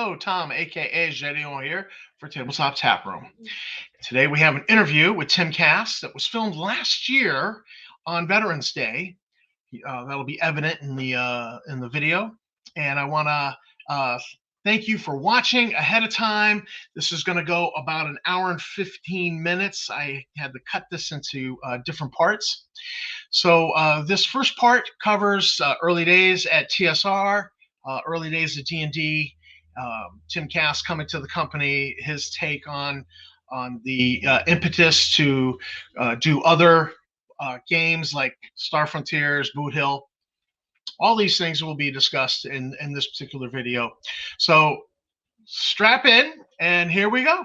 Hello, Tom, aka Gedeon here for Tabletop Tap Room. Today we have an interview with Tim Kask that was filmed last year on Veterans Day. That'll be evident in the video, and I want to thank you for watching ahead of time. This is going to go about an hour and 15 minutes. I had to cut this into different parts. So this first part covers early days at TSR, early days of D&D, Tim Kask coming to the company, his take on the impetus to do other games like Star Frontiers, Boot Hill. All these things will be discussed in this particular video. So strap in, and here we go.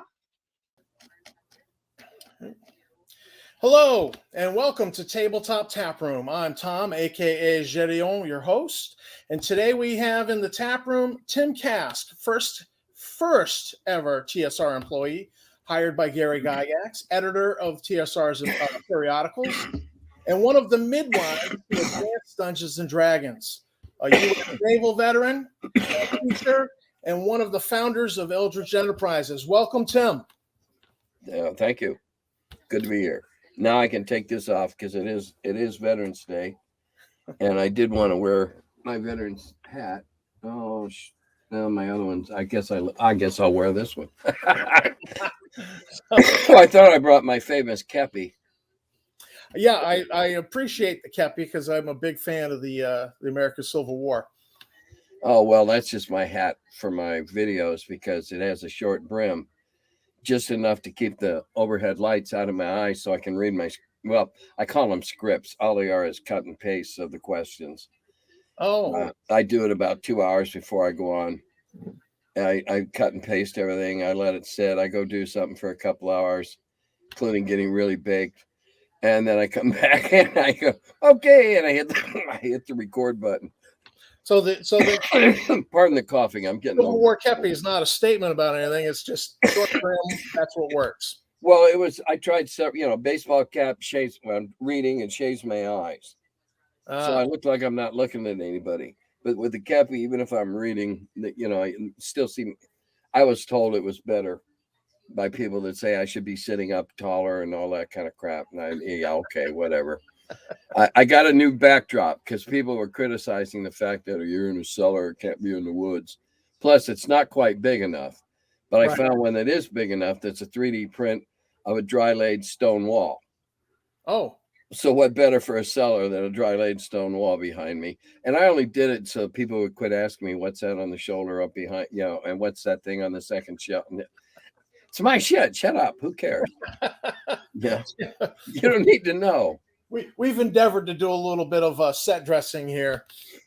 Hello, and welcome to Tabletop Tap Room. I'm Tom, aka Gedeon, your host. And today we have in the tap room Tim Kask, first ever TSR employee, hired by Gary Gygax, editor of TSR's periodicals, and one of the midwives to Advanced Dungeons and Dragons, a U.S. Naval veteran, a teacher, and one of the founders of Eldritch Enterprises. Welcome, Tim. Thank you. Good to be here. Now I can take this off because it is Veterans Day, and I did want to wear my veterans hat. Oh, no, my other ones. I guess I'll wear this one. So I thought I brought my famous kepi. Yeah, I appreciate the kepi because I'm a big fan of the American Civil War. Oh well, that's just my hat for my videos because it has a short brim. Just enough to keep the overhead lights out of my eyes so I can read I call them scripts. All they are is cut and paste of the questions. Oh. I do it about 2 hours before I go on. I cut and paste everything. I let it sit. I go do something for a couple hours, including getting really baked. And then I come back and I go, okay, and I hit the record button. So the pardon the coughing. I'm getting Civil War kepi is not a statement about anything. It's just short brim. That's what works. Well, I tried several, baseball cap shades when I'm reading and shades my eyes, so I look like I'm not looking at anybody. But with the kepi, even if I'm reading, I still see. I was told it was better by people that say I should be sitting up taller and all that kind of crap. And okay, whatever. I got a new backdrop because people were criticizing the fact that you're in a cellar, it can't be in the woods. Plus, it's not quite big enough. But I found one that is big enough that's a 3D print of a dry-laid stone wall. Oh. So what better for a cellar than a dry-laid stone wall behind me? And I only did it so people would quit asking me, what's that on the shoulder up behind, and what's that thing on the second shelf? It's my shit. Shut up. Who cares? Yeah. You don't need to know. We've endeavored to do a little bit of set dressing here.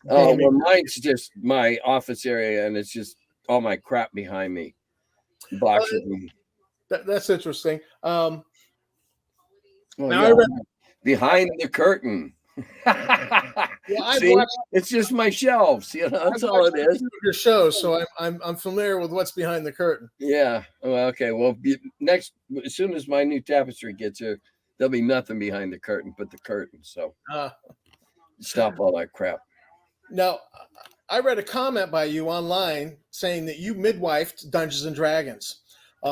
Oh, well, mine's just my office area, and it's just all my crap behind me. Boxes. That's interesting. Now I read behind the curtain. See, it's just my shelves. That's all it is. Your show, so I'm familiar with what's behind the curtain. Yeah. Well, okay. Well, next, as soon as my new tapestry gets here, there'll be nothing behind the curtain but the curtain. So stop all that crap. Now, I read a comment by you online saying that you midwifed Dungeons and Dragons.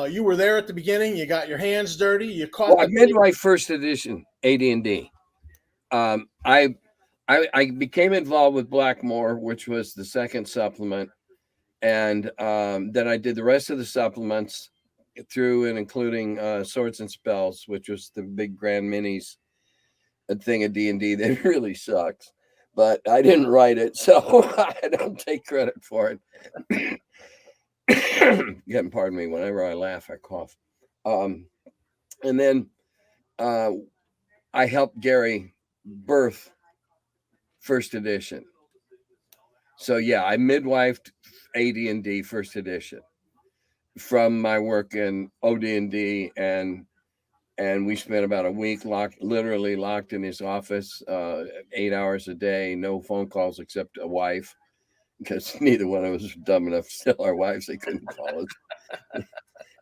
You were there at the beginning. You got your hands dirty. You caught Midwife first edition AD&D. I became involved with Blackmoor, which was the second supplement, and then I did the rest of the supplements through and including Swords and Spells, which was the big grand minis thing of D&D that really sucks, but I didn't write it, so I don't take credit for it. Pardon me, whenever I laugh I cough. And then I helped Gary birth first edition, so yeah, I midwifed AD&D first edition from my work in OD&D, and we spent about a week literally locked in his office, 8 hours a day, no phone calls except a wife, because neither one of us was dumb enough to tell our wives they couldn't call us.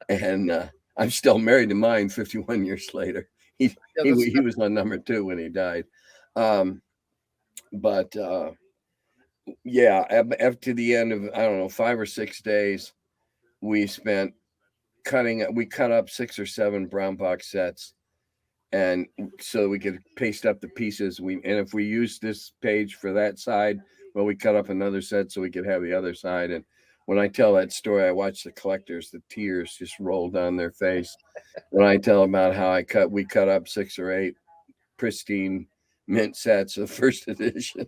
And I'm still married to mine 51 years later. He was on number 2 when he died. Yeah, after the end of, I don't know, 5 or 6 days, we spent we cut up 6 or 7 brown box sets, and so we could paste up the pieces. And if we used this page for that side, well, we cut up another set so we could have the other side. And when I tell that story, I watch the collectors, the tears just roll down their face when I tell about how we cut up 6 or 8 pristine mint sets of first edition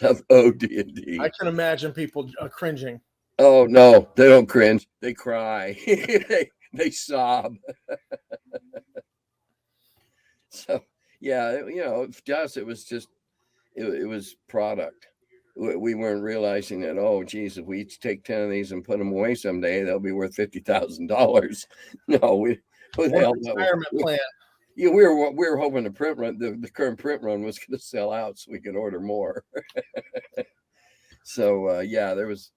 of OD&D. I can imagine people cringing. Oh no, they don't cringe. They cry. they sob. So yeah, to us it was just it was product. We weren't realizing that, oh geez, if we each take 10 of these and put them away someday, they'll be worth $50,000. No, who the hell retirement plan. Yeah, we were hoping the print run, the current print run was going to sell out so we could order more. So yeah, there's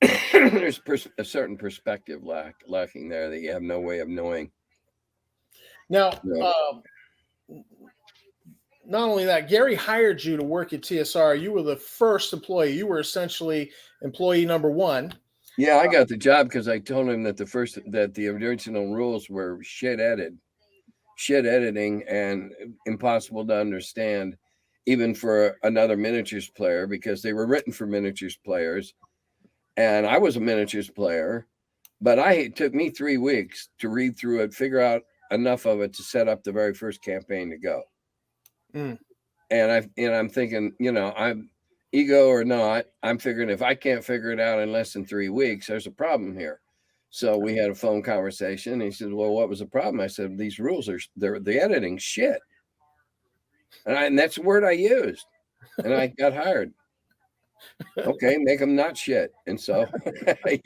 a certain perspective lacking there that you have no way of knowing. Now, not only that, Gary hired you to work at TSR. You were the first employee. You were essentially employee number 1. Yeah, I got the job because I told him that the original rules were shit editing and impossible to understand, even for another miniatures player, because they were written for miniatures players. And I was a miniatures player, but it took me 3 weeks to read through it, figure out enough of it to set up the very first campaign to go. And I'm thinking, I'm ego or not, I'm figuring if I can't figure it out in less than 3 weeks, there's a problem here. So we had a phone conversation. And he said, well, what was the problem? I said, these rules the editing shit. And that's the word I used. And I got hired. Okay, make them not shit. And so a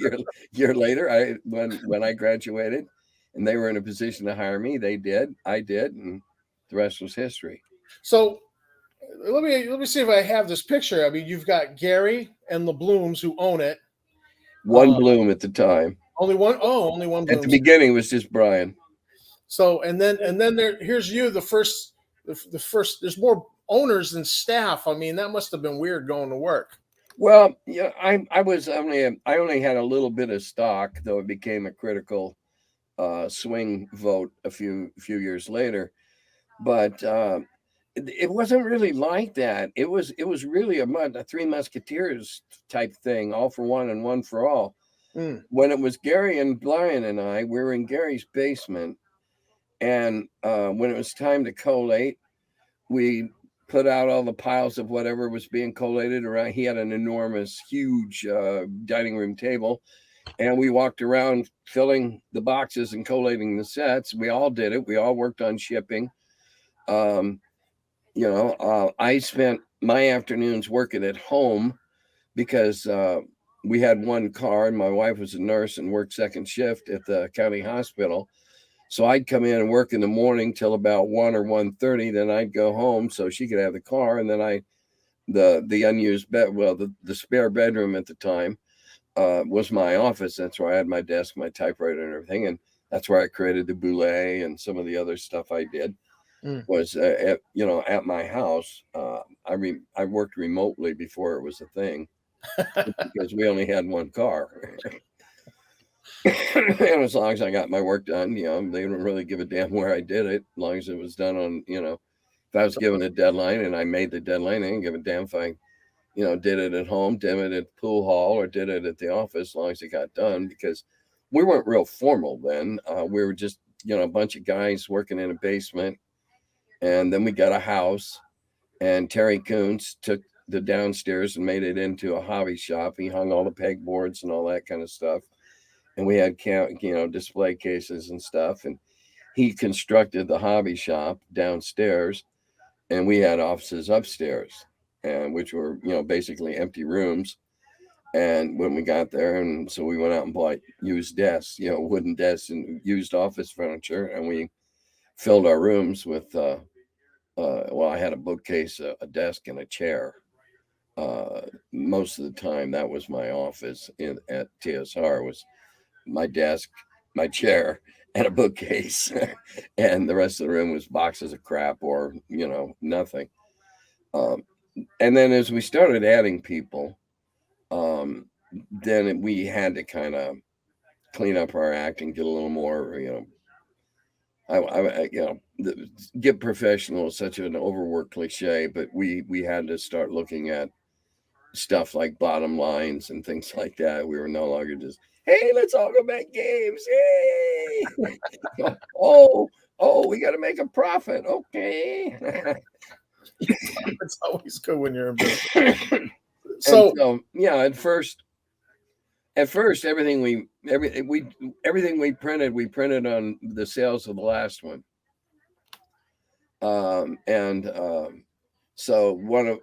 year later, when I graduated and they were in a position to hire me, they did, I did, and the rest was history. So let me see if I have this picture. I mean, you've got Gary and the Blooms who own it. One Bloom at the time. Only one. Oh, only one Bloom. At the beginning, it was just Brian. So and then here's you, the first. There's more owners than staff. I mean, that must have been weird going to work. Well, yeah, I only had a little bit of stock, though it became a critical swing vote a few years later. But it wasn't really like that. It was really a 3 Musketeers type thing, all for one and one for all. When it was Gary and Brian and I, we were in Gary's basement, and when it was time to collate, we put out all the piles of whatever was being collated around. He had an enormous, huge dining room table, and we walked around filling the boxes and collating the sets. We all did it. We all worked on shipping. I spent my afternoons working at home because we had one car, and my wife was a nurse and worked second shift at the county hospital. So I'd come in and work in the morning till about 1 or 1:30. Then I'd go home so she could have the car. And then the unused bed, the spare bedroom at the time was my office. That's where I had my desk, my typewriter and everything. And that's where I created the boule and some of the other stuff I did was, at my house. I worked remotely before it was a thing because we only had one car. And as long as I got my work done, they didn't really give a damn where I did it. As long as it was done on, if I was given a deadline and I made the deadline, I didn't give a damn if I, did it at home, did it at pool hall, or did it at the office, as long as it got done, because we weren't real formal then. We were just, a bunch of guys working in a basement. And then we got a house, and Terry Kuntz took the downstairs and made it into a hobby shop. He hung all the pegboards and all that kind of stuff. And we had, display cases and stuff. And he constructed the hobby shop downstairs, and we had offices upstairs, and which were, basically empty rooms. And when we got there, and so we went out and bought used desks, wooden desks and used office furniture, and we filled our rooms with, I had a bookcase, a desk, and a chair. Most of the time, that was my office at TSR, was my desk, my chair, and a bookcase. And the rest of the room was boxes of crap or, nothing. And then as we started adding people, then we had to kind of clean up our act and get a little more, get professional is such an overworked cliche, but we had to start looking at stuff like bottom lines and things like that. We were no longer just, hey, let's all go make games. Hey, oh, we got to make a profit. Okay. It's always good when you're in business. So yeah, at first everything we printed, we printed on the sales of the last one. So one of,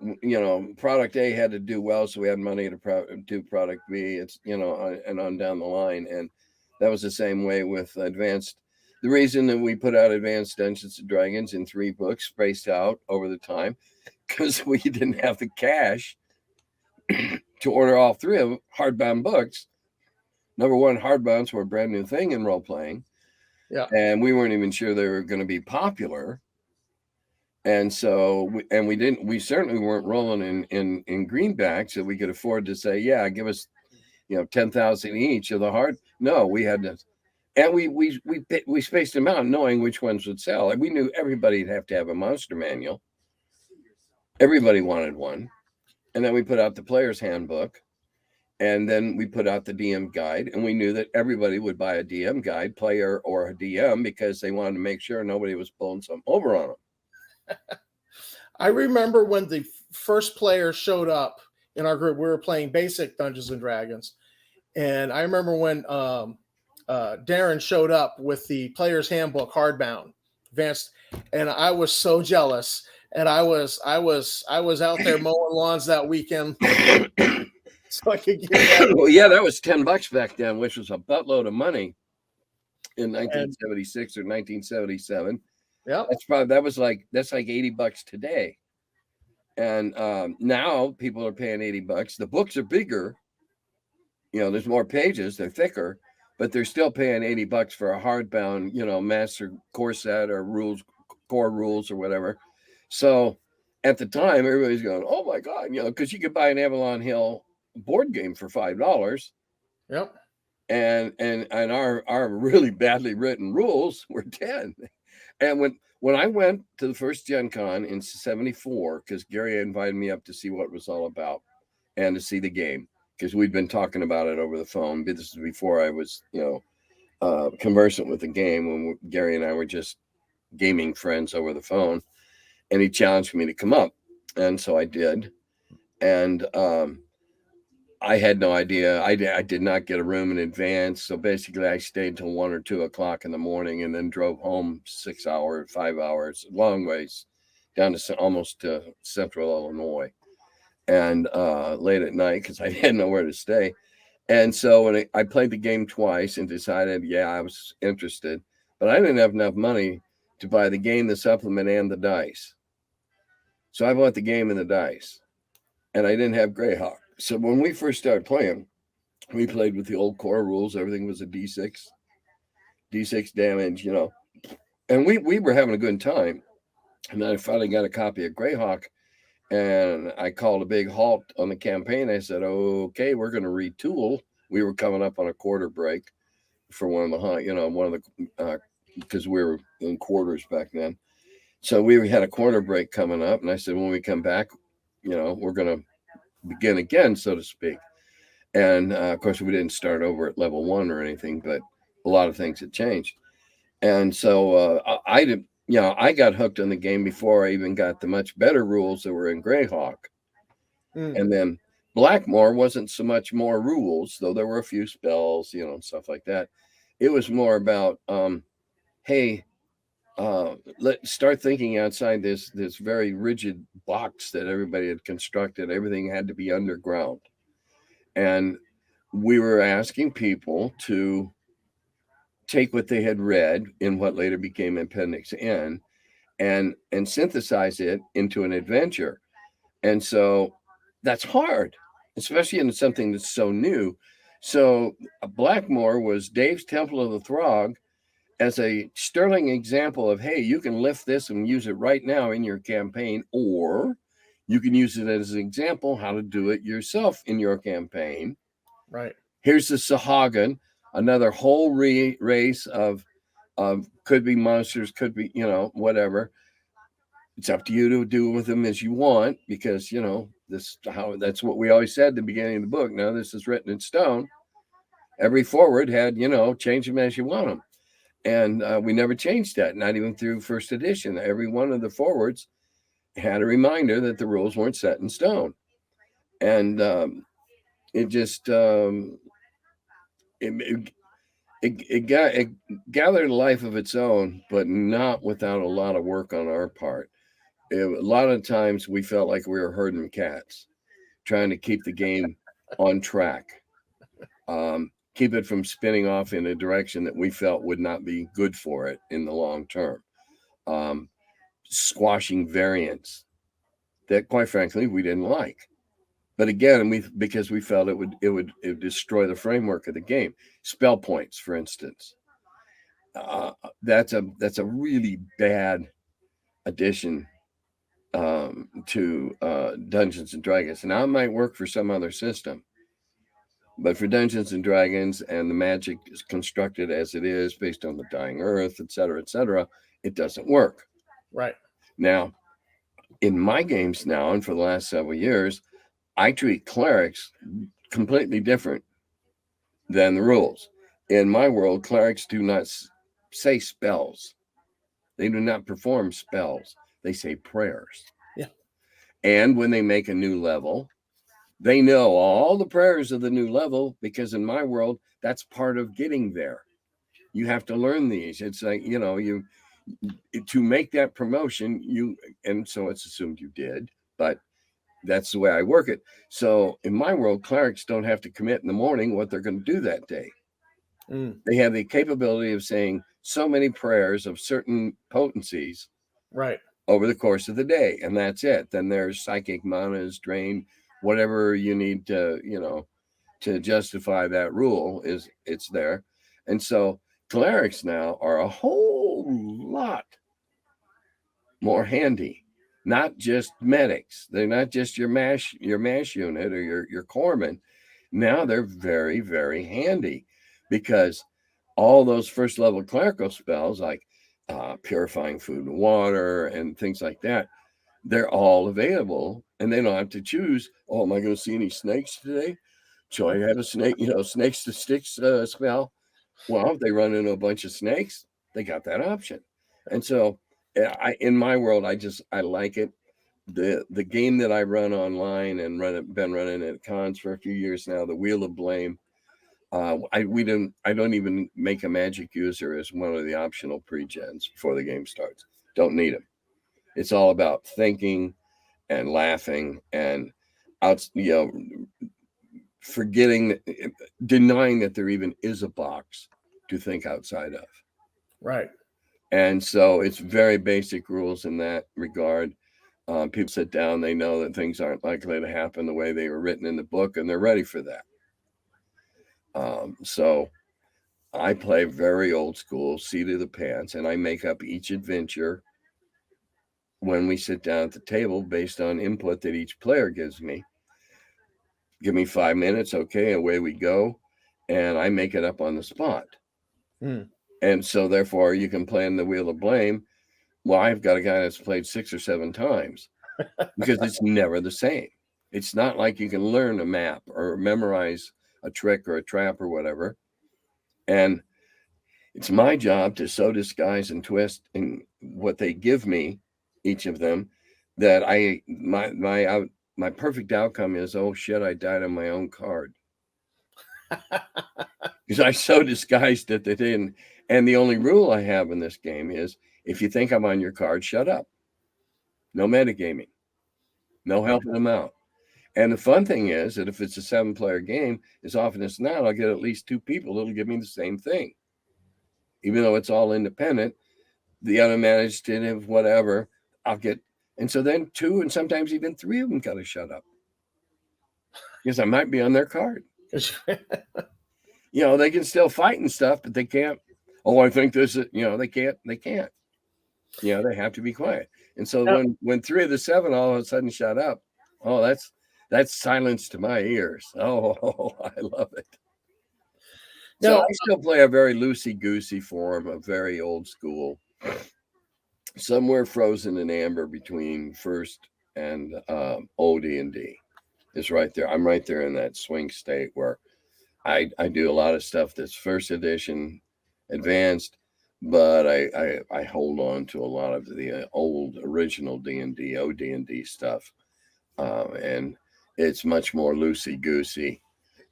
product A had to do well, so we had money to do product B. It's, and on down the line. And that was the same way with Advanced. The reason that we put out Advanced Dungeons and Dragons in 3 books spaced out over the time, because we didn't have the cash to order all 3 of them hardbound books. Number one, hardbounds were a brand new thing in role playing. Yeah. And we weren't even sure they were going to be popular. And so, we certainly weren't rolling in greenbacks that we could afford to say, yeah, give us, 10,000 each of the hard. No, we had to, and we spaced them out knowing which ones would sell. And we knew everybody'd have to have a monster manual. Everybody wanted one. And then we put out the player's handbook. And then we put out the DM guide, and we knew that everybody would buy a DM guide, player or a DM, because they wanted to make sure nobody was pulling something over on them. I remember when the first player showed up in our group, we were playing basic Dungeons and Dragons. And I remember when Darren showed up with the player's handbook, hardbound, advanced, and I was so jealous. And I was out there mowing lawns that weekend. So I could get that. Well, yeah, that was $10 back then, which was a buttload of money in 1976 or 1977. Yeah, that's like $80 today. And now people are paying $80. The books are bigger. There's more pages, they're thicker, but they're still paying $80 for a hardbound, master core set or core rules or whatever. So at the time, everybody's going, oh my God, because you could buy an Avalon Hill board game for $5. Yep. And our really badly written rules were 10. And when I went to the first Gen Con in 74, because Gary invited me up to see what it was all about and to see the game, because we'd been talking about it over the phone. This is before I was, conversant with the game, when Gary and I were just gaming friends over the phone. And he challenged me to come up. And so I did. And I had no idea. I did not get a room in advance. So basically I stayed till 1 or 2 o'clock in the morning and then drove home 6 hours, 5 hours, long ways down to almost to central Illinois, and late at night because I had nowhere to stay. And so when I played the game twice and decided, yeah, I was interested, but I didn't have enough money to buy the game, the supplement, and the dice. So I bought the game and the dice, and I didn't have Greyhawk. So when we first started playing, we played with the old core rules. Everything was a D6 damage, and we were having a good time. And then I finally got a copy of Greyhawk, and I called a big halt on the campaign. I said, okay, we're going to retool. We were coming up on a quarter break for one of the, because we were in quarters back then. So we had a quarter break coming up, and I said, when we come back, we're going to begin again, so to speak. And of course, we didn't start over at level 1 or anything, but a lot of things had changed. And so I got hooked on the game before I even got the much better rules that were in Greyhawk. And then Blackmoor wasn't so much more rules, though there were a few spells, stuff like that. It was more about, hey, let's start thinking outside this very rigid box that everybody had constructed. Everything had to be underground. And we were asking people to take what they had read in what later became Appendix N and synthesize it into an adventure. And so that's hard, especially in something that's so new. So Blackmoor was Dave's Temple of the Throg as a sterling example of, hey, you can lift this and use it right now in your campaign, or you can use it as an example how to do it yourself in your campaign. Right. Here's the Sahagin, another whole race of could be monsters, could be, whatever. It's up to you to do with them as you want, because that's what we always said at the beginning of the book. Now this is written in stone. Every forward had, change them as you want them. And we never changed that, not even through first edition. Every one of the forwards had a reminder that the rules weren't set in stone. And it just, it gathered a life of its own, but not without a lot of work on our part. A lot of times we felt like we were herding cats, trying to keep the game on track. Keep it from spinning off in a direction that we felt would not be good for it in the long term. Squashing variants that, quite frankly, we didn't like. But again, because we felt it would destroy the framework of the game. Spell points, for instance. That's a really bad addition to Dungeons and Dragons. Now it might work for some other system, but for Dungeons and Dragons, and the magic is constructed as it is based on the Dying Earth, et cetera, it doesn't work. Right. Now, in my games now, and for the last several years, I treat clerics completely different than the rules. In my world, clerics do not say spells. They do not perform spells. They say prayers. Yeah. And when they make a new level, they know all the prayers of the new level, because in my world, that's part of getting there. You have to learn these. It's like, to make that promotion, and so it's assumed you did, but that's the way I work it. So in my world, clerics don't have to commit in the morning what they're going to do that day. They have the capability of saying so many prayers of certain potencies, right, over the course of the day, and that's it. Then there's psychic manas, drain, whatever you need to, to justify that rule, it's there. And so clerics now are a whole lot more handy. Not just medics. They're not just your mash unit or your corpsman. Now they're very, very handy, because all those first level clerical spells, like purifying food and water and things like that, they're all available, and they don't have to choose, oh, am I going to see any snakes today? So I have a snake, snakes to sticks spell. Well, if they run into a bunch of snakes, they got that option. And so in my world, I like it. The game that I run online and been running at cons for a few years now, the Wheel of Blame. I don't even make a magic user as one of the optional pre-gens before the game starts. Don't need them. It's all about thinking and laughing and denying that there even is a box to think outside of. Right. And so it's very basic rules in that regard. People sit down, they know that things aren't likely to happen the way they were written in the book, and they're ready for that. So I play very old school, seat of the pants, and I make up each adventure when we sit down at the table based on input that each player gives me. Give me 5 minutes, okay, away we go, and I make it up on the spot. And so therefore you can play in the Wheel of Blame. Well, I've got a guy that's played 6 or 7 times because it's never the same. It's not like you can learn a map or memorize a trick or a trap or whatever. And it's my job to so disguise and twist in what they give me, each of them, that my perfect outcome is, oh shit, I died on my own card. Because I so disguised it that they didn't. And the only rule I have in this game is, if you think I'm on your card, shut up. No metagaming. No helping them out. And the fun thing is that if it's a 7-player game, as often as not, I'll get at least 2 people that'll give me the same thing. Even though it's all independent, the unimaginative, whatever, I'll get. And so then 2 and sometimes even 3 of them got to shut up. Because I might be on their card. They can still fight and stuff, but they can't. Oh, I think this is, they can't. They have to be quiet. And so when 3 of the 7 all of a sudden shut up, oh, That's silence to my ears. Oh, I love it. So Now, I still play a very loosey-goosey form, a very old school, somewhere frozen in amber between first and OD&D. It's right there. I'm right there in that swing state where I do a lot of stuff that's first edition, advanced, but I hold on to a lot of the old original D&D, OD&D stuff, and it's much more loosey-goosey.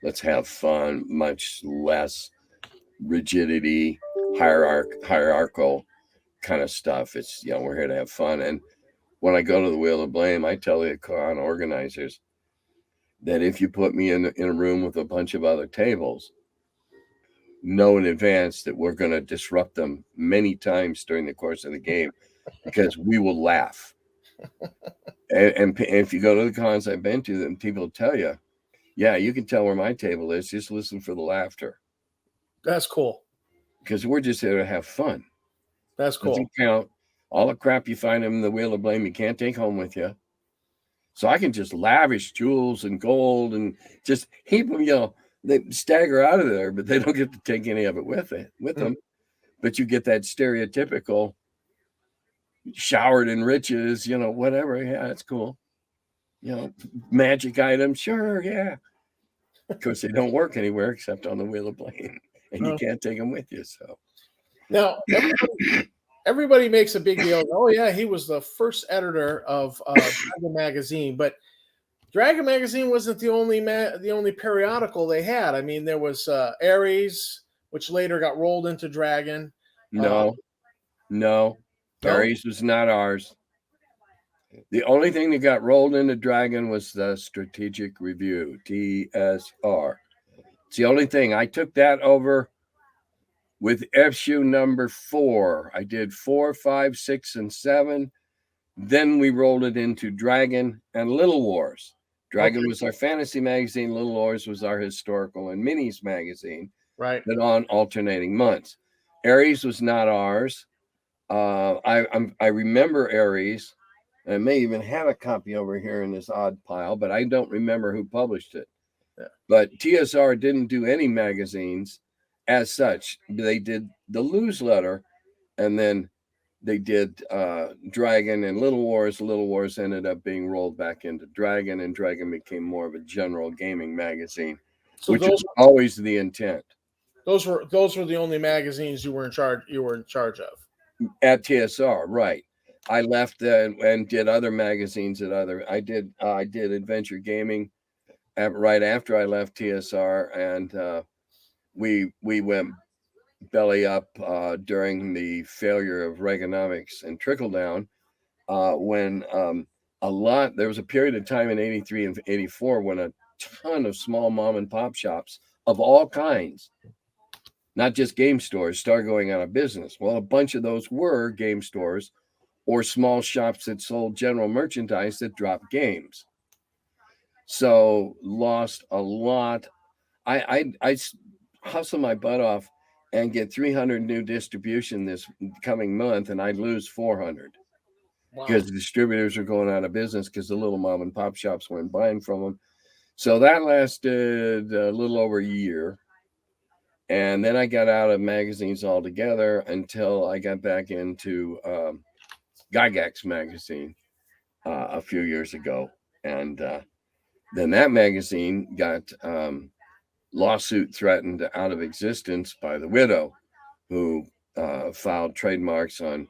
Let's have fun, much less rigidity, hierarchical kind of stuff. It's, we're here to have fun. And when I go to the Wheel of Blame, I tell the con organizers that if you put me in a room with a bunch of other tables, know in advance that we're going to disrupt them many times during the course of the game because we will laugh. And if you go to the cons I've been to, them people tell you, yeah, you can tell where my table is. Just listen for the laughter. that's cool. Because we're just here to have fun. That's cool. Doesn't count. All the crap you find in the Wheel of Blame, you can't take home with you. So I can just lavish jewels and gold and just heap them, they stagger out of there, but they don't get to take any of it with them. But you get that stereotypical showered in riches, whatever. Yeah, that's cool. Magic items. Sure. Yeah. Of course, they don't work anywhere except on the Wheel of Blame, and you can't take them with you. So now everybody makes a big deal. Oh yeah, he was the first editor of Dragon Magazine, but Dragon Magazine wasn't the only periodical they had. I mean, there was Ares, which later got rolled into Dragon. No. Ares was not ours. The only thing that got rolled into Dragon was the Strategic Review, TSR. It's the only thing. I took that over with issue number 4. I did 4, 5, 6, and 7. Then we rolled it into Dragon and Little Wars. Dragon was our fantasy magazine. Little Wars was our historical and minis magazine. Right. But on alternating months. Ares was not ours. I remember Ares. I may even have a copy over here in this odd pile, but I don't remember who published it. Yeah. But TSR didn't do any magazines as such. They did the newsletter, and then they did Dragon and Little Wars. Little Wars ended up being rolled back into Dragon, and Dragon became more of a general gaming magazine, which was always the intent. Those were the only magazines you were in charge of at TSR, right? I left and did other magazines I did Adventure Gaming right after I left TSR, and we went belly up during the failure of Reaganomics and trickle down when there was a period of time in 83 and 84 when a ton of small mom and pop shops of all kinds, not just game stores, started going out of business. Well, a bunch of those were game stores or small shops that sold general merchandise that dropped games. So lost a lot. I hustle my butt off and get 300 new distribution this coming month, and I'd lose 400 because the distributors are going out of business because the little mom and pop shops weren't buying from them. So that lasted a little over a year. And then I got out of magazines altogether until I got back into Gygax Magazine a few years ago. And then that magazine got lawsuit threatened out of existence by the widow, who filed trademarks on,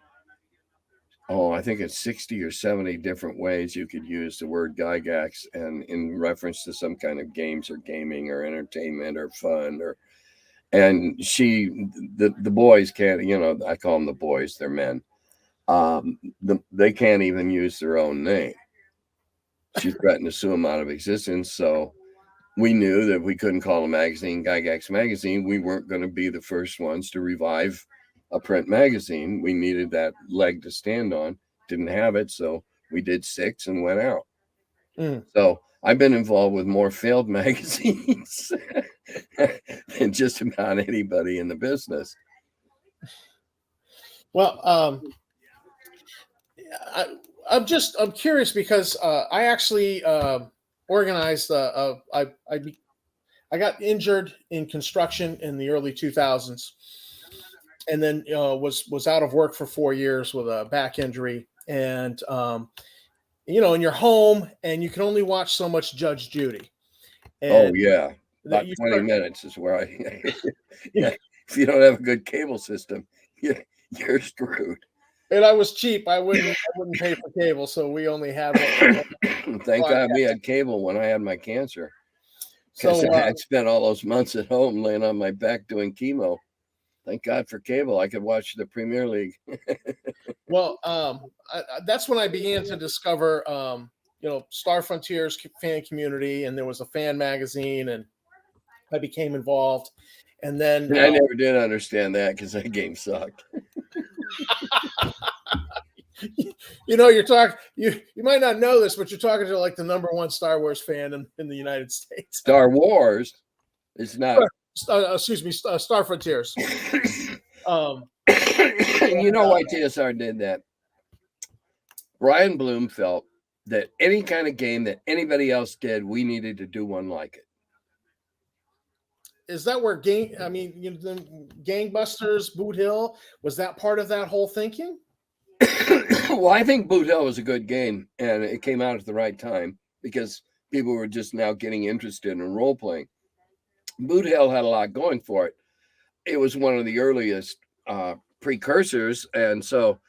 I think it's 60 or 70 different ways you could use the word Gygax and in reference to some kind of games or gaming or entertainment or fun and the boys can't, I call them the boys, they're men. They can't even use their own name. She threatened to sue them out of existence. So we knew that we couldn't call a magazine Gygax Magazine. We weren't going to be the first ones to revive a print magazine. We needed that leg to stand on. Didn't have it. So we did 6 and went out. So I've been involved with more failed magazines than just about anybody in the business. Well, I'm curious because I actually organized. I got injured in construction in the early 2000s, and then was out of work for 4 years with a back injury. And and you're home, and you can only watch so much Judge Judy. And yeah, about 20 minutes is where yeah. If you don't have a good cable system, you're screwed. And I was cheap. I wouldn't pay for cable, so we only had one. Thank God we had cable when I had my cancer. Because I had spent all those months at home laying on my back doing chemo. Thank God for cable. I could watch the Premier League. Well, that's when I began to discover, Star Frontiers fan community, and there was a fan magazine, and I became involved. And then I never did understand that because that game sucked. You're talking. You might not know this, but you're talking to like the #1 Star Wars fan in the United States. Star Wars is not. Excuse me, Star Frontiers. You know why TSR did that? Brian Bloom felt that any kind of game that anybody else did, we needed to do one like it. Is that where Gangbusters, Boot Hill, was that part of that whole thinking? Well, I think Boot Hill was a good game, and it came out at the right time because people were just now getting interested in role playing. Boot Hill had a lot going for it. It was one of the earliest precursors, and so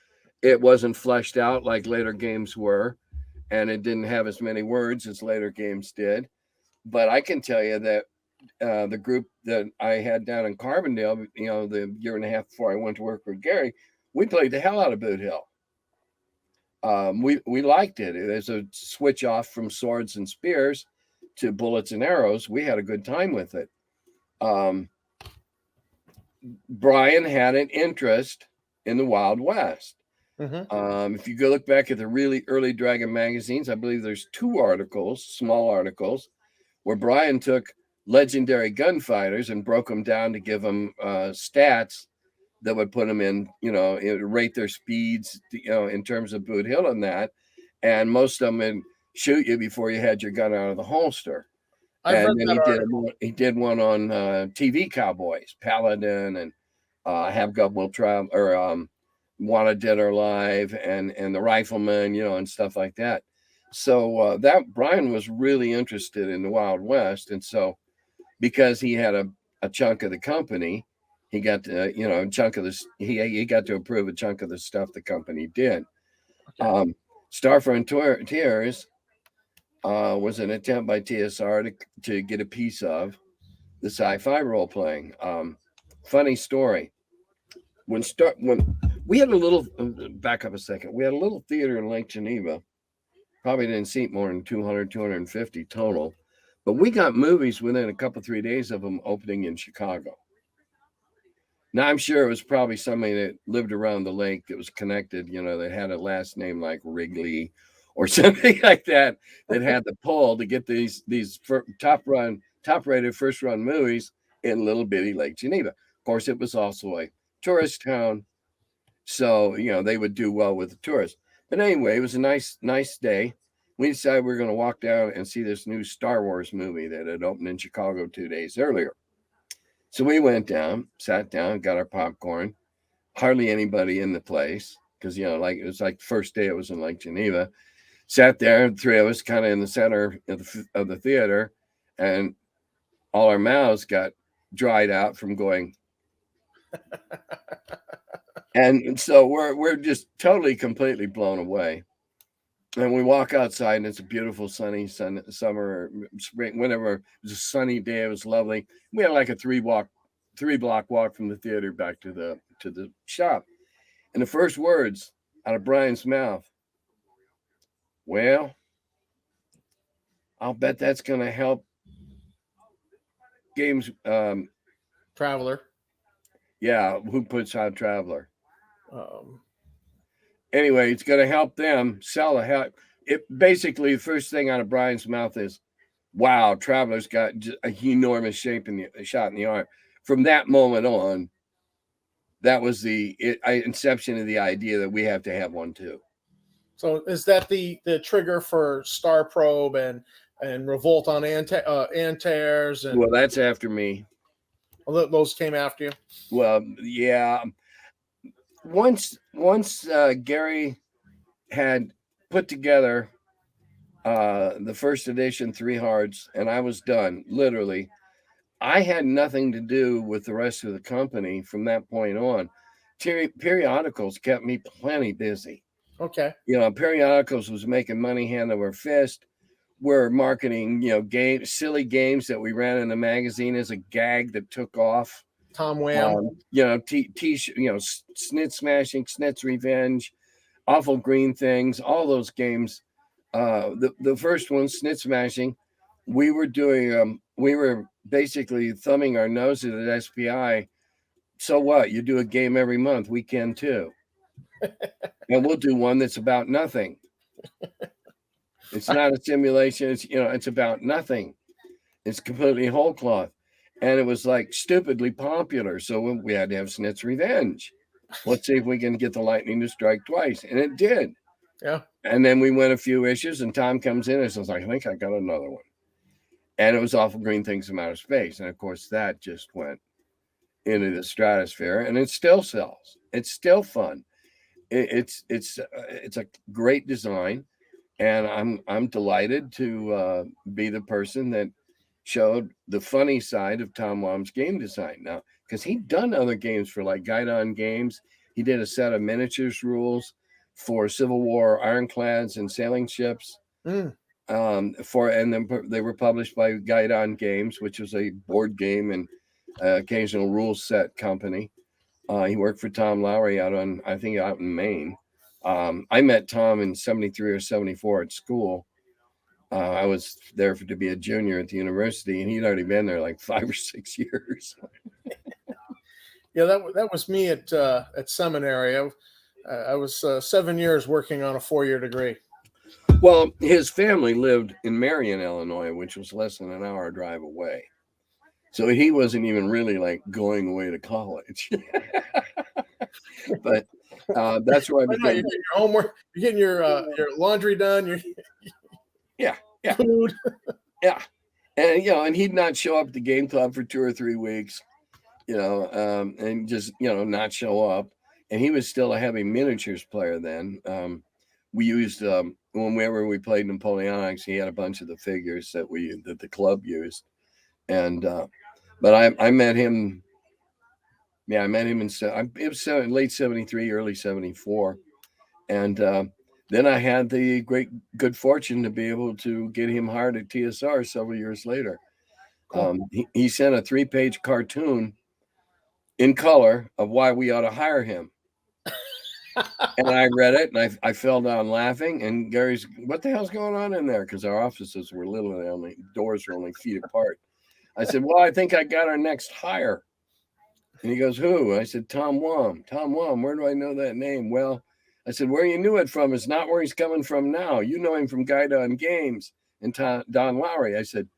it wasn't fleshed out like later games were, and it didn't have as many words as later games did. But I can tell you that the group that I had down in Carbondale, the year and a half before I went to work with Gary, we played the hell out of Boot Hill. We liked it. There's a switch off from swords and spears to bullets and arrows. We had a good time with it. Brian had an interest in the Wild West. Mm-hmm. If you go look back at the really early Dragon magazines, I believe there's 2 articles, small articles, where Brian took legendary gunfighters and broke them down to give them stats that would put them in, rate their speeds, in terms of Boot Hill and that. And most of them would shoot you before you had your gun out of the holster. And then he did one on TV cowboys, Paladin, and Have God Will Travel, or Wanted Dead or Alive, and the Rifleman, and stuff like that. So that Brian was really interested in the Wild West, and so because he had a chunk of the company, he got to, a chunk of this. He got to approve a chunk of the stuff the company did. Okay. Star Frontiers was an attempt by TSR to get a piece of the sci-fi role playing. Funny story. When we had a little, back up a second, we had a little theater in Lake Geneva. Probably didn't seat more than 200, 250 total. But we got movies within a couple, 3 days of them opening in Chicago. Now, I'm sure it was probably somebody that lived around the lake that was connected, that had a last name like Wrigley or something like that had the pull to get these top-rated first-run movies in little bitty Lake Geneva. Of course, it was also a tourist town, so, they would do well with the tourists. But anyway, it was a nice day. We decided we were going to walk down and see this new Star Wars movie that had opened in Chicago 2 days earlier. So we went down, sat down, got our popcorn. Hardly anybody in the place because, it was like the first day it was in Lake Geneva. Sat there, 3 of us kind of in the center of the theater, and all our mouths got dried out from going. And so we're just totally, completely blown away. And we walk outside, and it's a beautiful sunny summer, spring, whenever. It was a sunny day. It was lovely. We had like a 3-block walk from the theater back to the shop. And the first words out of Brian's mouth, "Well, I'll bet that's going to help games." Traveler. Yeah, who puts out Traveler? Anyway, it's going to help them sell a hell. It basically, the first thing out of Brian's mouth is, "Wow, Traveler's got a enormous shot in the arm." From that moment on, that was the inception of the idea that we have to have one too. So is that the trigger for Star Probe and and Revolt on Antares, and Well, that's after me. those came after you. Well, yeah. Once Gary had put together the first edition 3 Hearts, and I was done, literally. I had nothing to do with the rest of the company from that point on. Periodicals kept me plenty busy. Okay. Periodicals was making money hand over fist. We're marketing, silly games that we ran in the magazine as a gag that took off. Tom Wham. Snit Smashing, Snits Revenge, Awful Green Things, all those games. The first one, Snit Smashing, we were basically thumbing our noses at SPI. So what? You do a game every month. We can too. And we'll do one that's about nothing. It's not a simulation. It's about nothing. It's completely whole cloth. And it was like stupidly popular. So we had to have Snits Revenge. Let's see if we can get the lightning to strike twice. And it did. Yeah. And then we went a few issues, and Tom comes in and says, I think I got another one. And it was Awful Green Things from Outer Space. And of course, that just went into the stratosphere, and it still sells. It's still fun. It's a great design. And I'm delighted to be the person that showed the funny side of Tom Wham's game design now, because he'd done other games for like Guidon Games. He did a set of miniatures rules for Civil War ironclads and sailing ships. And then they were published by Guidon Games, which was a board game and occasional rule set company. He worked for Tom Lowry out in Maine. I met Tom in 73 or 74 at school. I was there to be a junior at the university, and he'd already been there like 5 or 6 years. Yeah, that was me at seminary. I was 7 years working on a 4-year degree. Well, his family lived in Marion, Illinois, which was less than an hour drive away. So he wasn't even really like going away to college. But that's where I became. You're getting your homework. You're getting your laundry done. Yeah. Food. Yeah. And he'd not show up at the game club for 2 or 3 weeks, and just, not show up. And he was still a heavy miniatures player then. We used, whenever we played Napoleonics, he had a bunch of the figures that the club used. And, but I met him. Yeah, I met him it was late 73, early 74. And then I had the good fortune to be able to get him hired at TSR several years later. Cool. He sent a 3-page cartoon in color of why we ought to hire him. And I read it, and I fell down laughing. And Gary's, what the hell's going on in there? Because our offices were literally doors were only feet apart. I said, well, I think I got our next hire. And he goes, who? I said, Tom Wham. Tom Wham, where do I know that name? Well, I said, where you knew it from is not where he's coming from now. You know him from Guidon Games and Don Lowry. I said,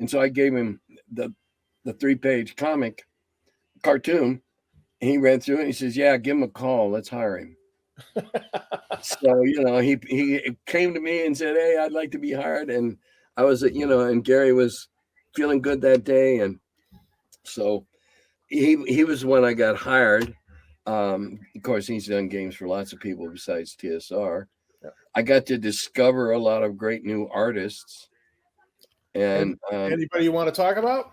and so I gave him the 3-page comic cartoon. And he read through it. And he says, yeah, give him a call. Let's hire him. So, he came to me and said, hey, I'd like to be hired. And I was, and Gary was feeling good that day. And so he was when I got hired. Of course, he's done games for lots of people besides TSR. Yeah. I got to discover a lot of great new artists. And anybody you want to talk about?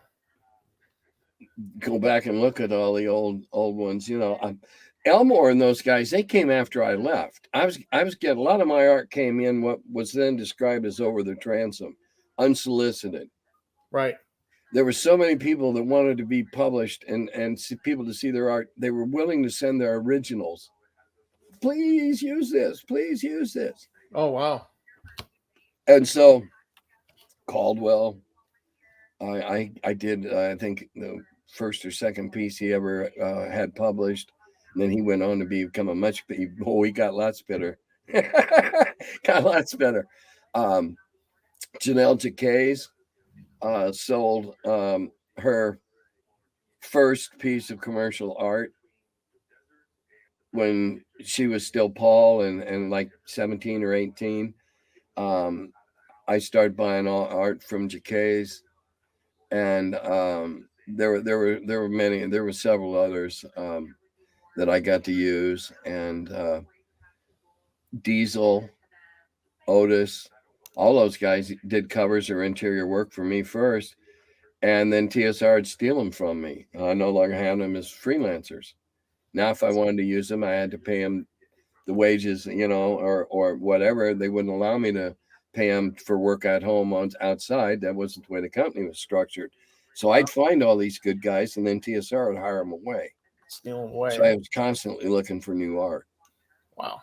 Go back and look at all the old ones. Elmore and those guys, they came after I left. I was getting a lot of my art came in what was then described as over the transom, unsolicited. Right. There were so many people that wanted to be published and people to see their art. They were willing to send their originals. Please use this. Please use this. Oh, wow. And so Caldwell, I did, I think the first or second piece he ever had published. And then he went on to become he got lots better. Got lots better. Janelle Jacquet's sold her first piece of commercial art when she was still Paul and like 17 or 18. I started buying all art from Gygax, and there were many. There were several others that I got to use, and Diesel, Otis, all those guys did covers or interior work for me first, and then TSR would steal them from me. I no longer had them as freelancers. Now, if I wanted to use them, I had to pay them the wages, or whatever. They wouldn't allow me to pay them for work at home outside. That wasn't the way the company was structured. So I'd find all these good guys, and then TSR would hire them away. Steal them away. So I was constantly looking for new art. Wow.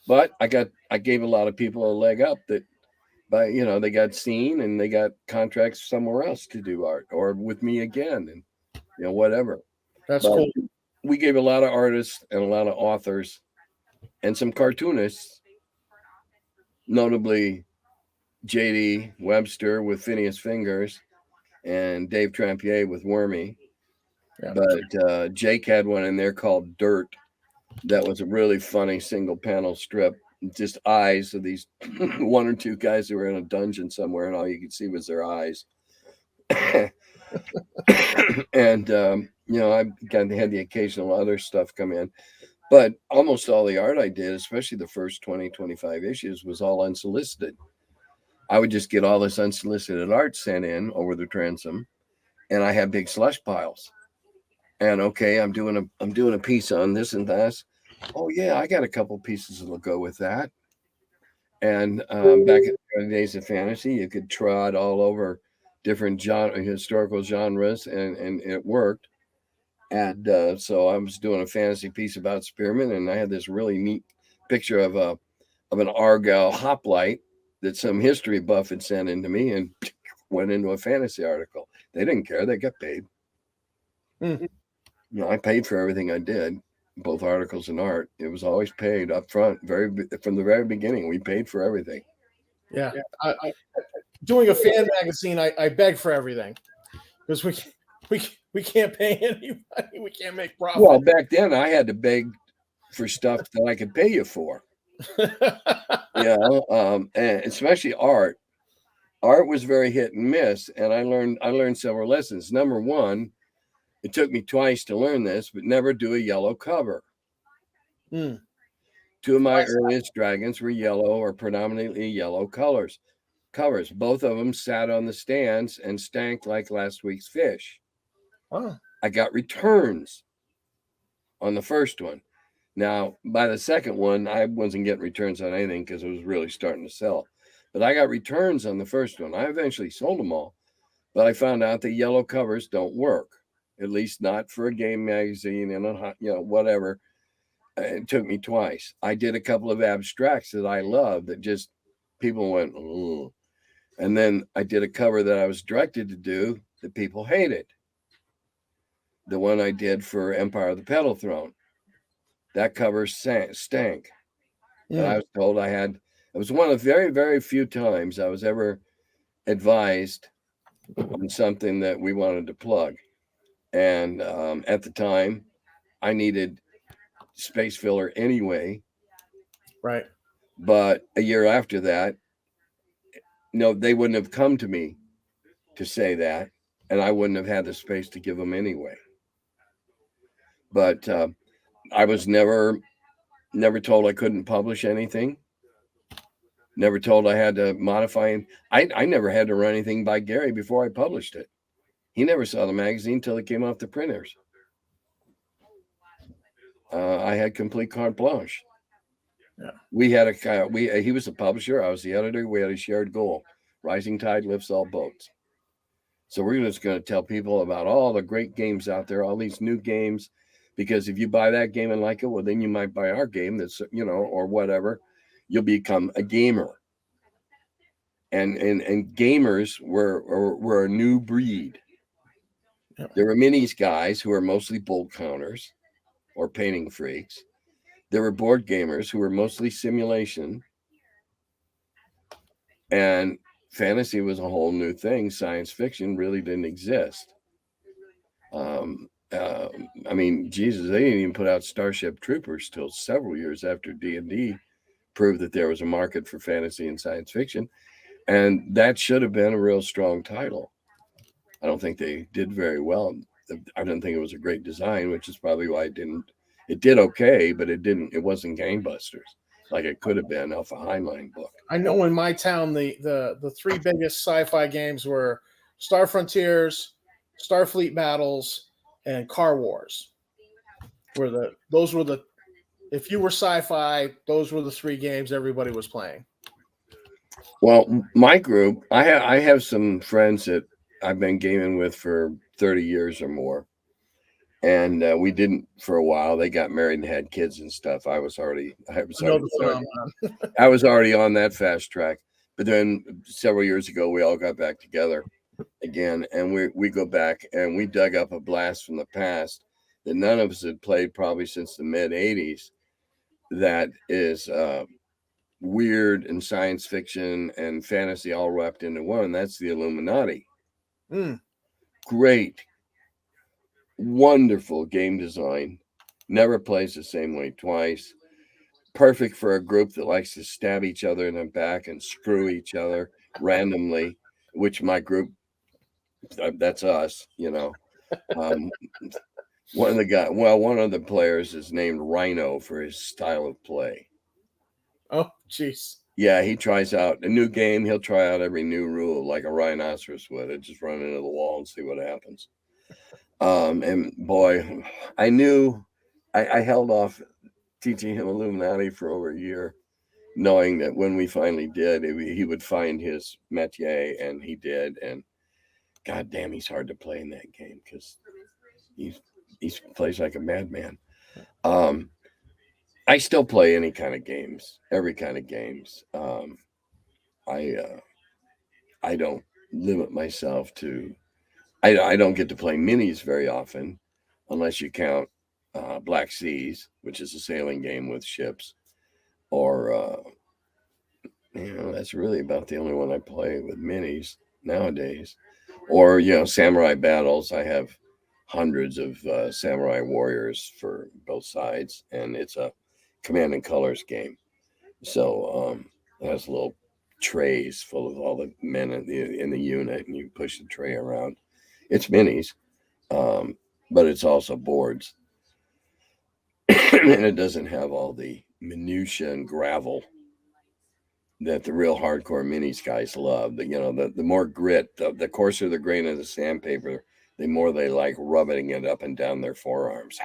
But I gave a lot of people a leg up that, they got seen and they got contracts somewhere else to do art or with me again, and whatever. That's cool. We gave a lot of artists and a lot of authors and some cartoonists, notably J.D. Webster with Phineas Fingers and Dave Trampier with Wormy. Yeah. But Jake had one in there called Dirt. That was a really funny single panel strip. Just eyes of these one or two guys who were in a dungeon somewhere, and all you could see was their eyes. And, I had the occasional other stuff come in. But almost all the art I did, especially the first 20, 25 issues, was all unsolicited. I would just get all this unsolicited art sent in over the transom, and I had big slush piles. And okay, I'm doing a piece on this and that. Oh yeah, I got a couple pieces that'll go with that. And back in the early days of fantasy, you could trot all over different historical genres, and it worked. And so I was doing a fantasy piece about spearmen, and I had this really neat picture of an Argyle hoplite that some history buff had sent into me, and went into a fantasy article. They didn't care; they got paid. Mm-hmm. I paid for everything I did, both articles and art. It was always paid up front, from the very beginning. We paid for everything. Yeah. Doing a fan magazine, I beg for everything because we can't pay anybody. We can't make profit. Well, back then I had to beg for stuff that I could pay you for. And especially art. Art was very hit and miss, and I learned several lessons. Number one, it took me twice to learn this, but never do a yellow cover. Two of my earliest dragons were yellow or predominantly yellow covers. Both of them sat on the stands and stank like last week's fish. Oh. I got returns on the first one. Now, by the second one, I wasn't getting returns on anything because it was really starting to sell. But I got returns on the first one. I eventually sold them all. But I found out that yellow covers don't work, at least not for a game magazine and whatever. It took me twice. I did a couple of abstracts that I loved that just people went, ooh. And then I did a cover that I was directed to do that people hated. The one I did for Empire of the Petal Throne. That cover stank. And I was told it was one of the very, very few times I was ever advised on something that we wanted to plug. And at the time, I needed space filler anyway. Right. But a year after that, no, they wouldn't have come to me to say that, and I wouldn't have had the space to give them anyway. But I was never told I couldn't publish anything. Never told I had to modify. I never had to run anything by Gary before I published it. He never saw the magazine until it came off the printers. I had complete carte blanche. Yeah. He was the publisher. I was the editor. We had a shared goal. Rising tide lifts all boats. So we're just going to tell people about all the great games out there, all these new games, because if you buy that game and like it, well, then you might buy our game that's, or whatever. You'll become a gamer. And gamers were a new breed. Yeah. There were minis guys who are mostly bolt counters or painting freaks. There were board gamers who were mostly simulation. And fantasy was a whole new thing. Science fiction really didn't exist. Jesus, they didn't even put out Starship Troopers till several years after D&D proved that there was a market for fantasy and science fiction. And that should have been a real strong title. I don't think they did very well. I didn't think it was a great design, which is probably why it did okay, but it wasn't gangbusters like it could have been off a Heinlein book. I know in my town, the three biggest sci-fi games were Star Frontiers, Starfleet Battles, and Car Wars. If you were sci-fi, those were the three games everybody was playing. Well, my group, I have some friends that I've been gaming with for 30 years or more. And we didn't for a while. They got married and had kids and stuff. I was already on that fast track. But then several years ago, we all got back together again, and we go back and we dug up a blast from the past that none of us had played probably since the mid '80s. That is weird and science fiction and fantasy all wrapped into one. That's the Illuminati. Great. Wonderful game design. Never plays the same way twice. Perfect for a group that likes to stab each other in the back and screw each other randomly, which my group, that's us, you know. One of the players is named Rhino for his style of play. Oh, jeez. Yeah, he tries out a new game. He'll try out every new rule like a rhinoceros would. It just run into the wall and see what happens. And boy, I knew I held off teaching him Illuminati for over a year, knowing that when we finally did, he would find his métier, and he did. And God damn, he's hard to play in that game because he plays like a madman. I still play any kind of games, every kind of games. I don't limit myself to. I don't get to play minis very often, unless you count Black Seas, which is a sailing game with ships, or that's really about the only one I play with minis nowadays. Or Samurai Battles. I have hundreds of samurai warriors for both sides, and it's a command and colors game. So it has little trays full of all the men in the unit, and you push the tray around. It's minis, but it's also boards. And it doesn't have all the minutia and gravel that the real hardcore minis guys love. The more grit, the coarser the grain of the sandpaper, the more they like rubbing it up and down their forearms.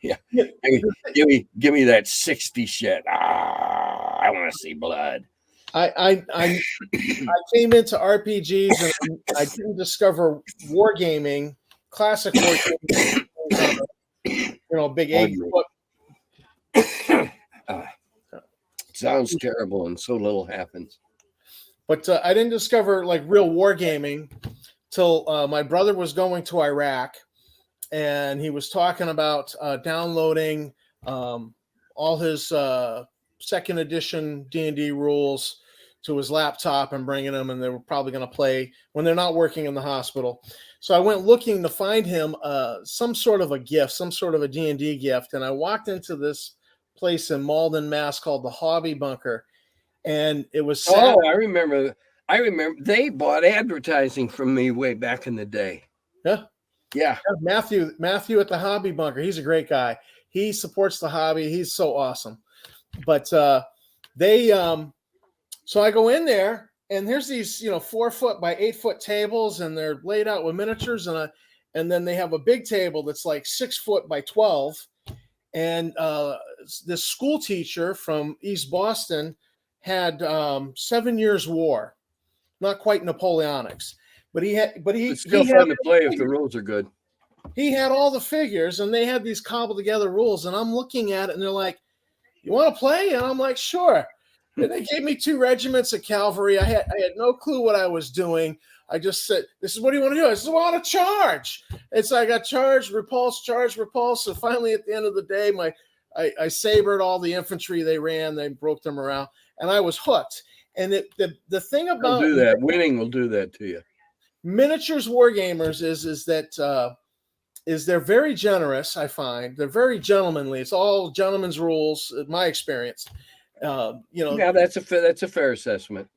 Yeah. Give me that 60 shit. I want to see blood. I came into RPGs and I didn't discover wargaming, classic wargaming, big 8-foot. Sounds terrible, and so little happens. But I didn't discover like real wargaming till my brother was going to Iraq, and he was talking about downloading all his second edition D&D rules to his laptop and bringing them, and they were probably going to play when they're not working in the hospital. So I went looking to find him some sort of a gift, some sort of a D&D gift, and I walked into this place in Malden, Mass called the Hobby Bunker, and it was sad. I remember they bought advertising from me way back in the day. Yeah. Matthew at the Hobby Bunker, he's a great guy. He supports the hobby. He's so awesome. But so I go in there, and there's these 4-foot by 8-foot tables, and they're laid out with miniatures, and then they have a big table that's like 6 foot by 12. And this school teacher from East Boston had 7 years war, not quite Napoleonics, but it's still fun to play if the rules are good. He had all the figures, and they had these cobbled together rules, and I'm looking at it, and they're like, "You want to play?" And I'm like, "Sure." And they gave me 2 regiments of cavalry. I had no clue what I was doing. I just said, "This is what do you want to do?" I said, "I want to charge." And so I got charge, repulse. So finally, at the end of the day, I sabered all the infantry they ran. They broke them around, and I was hooked. And the thing about do that, winning will do that to you. Miniatures wargamers is that they're very generous. I find they're very gentlemanly. It's all gentlemen's rules, in my experience. Yeah, that's a fair assessment.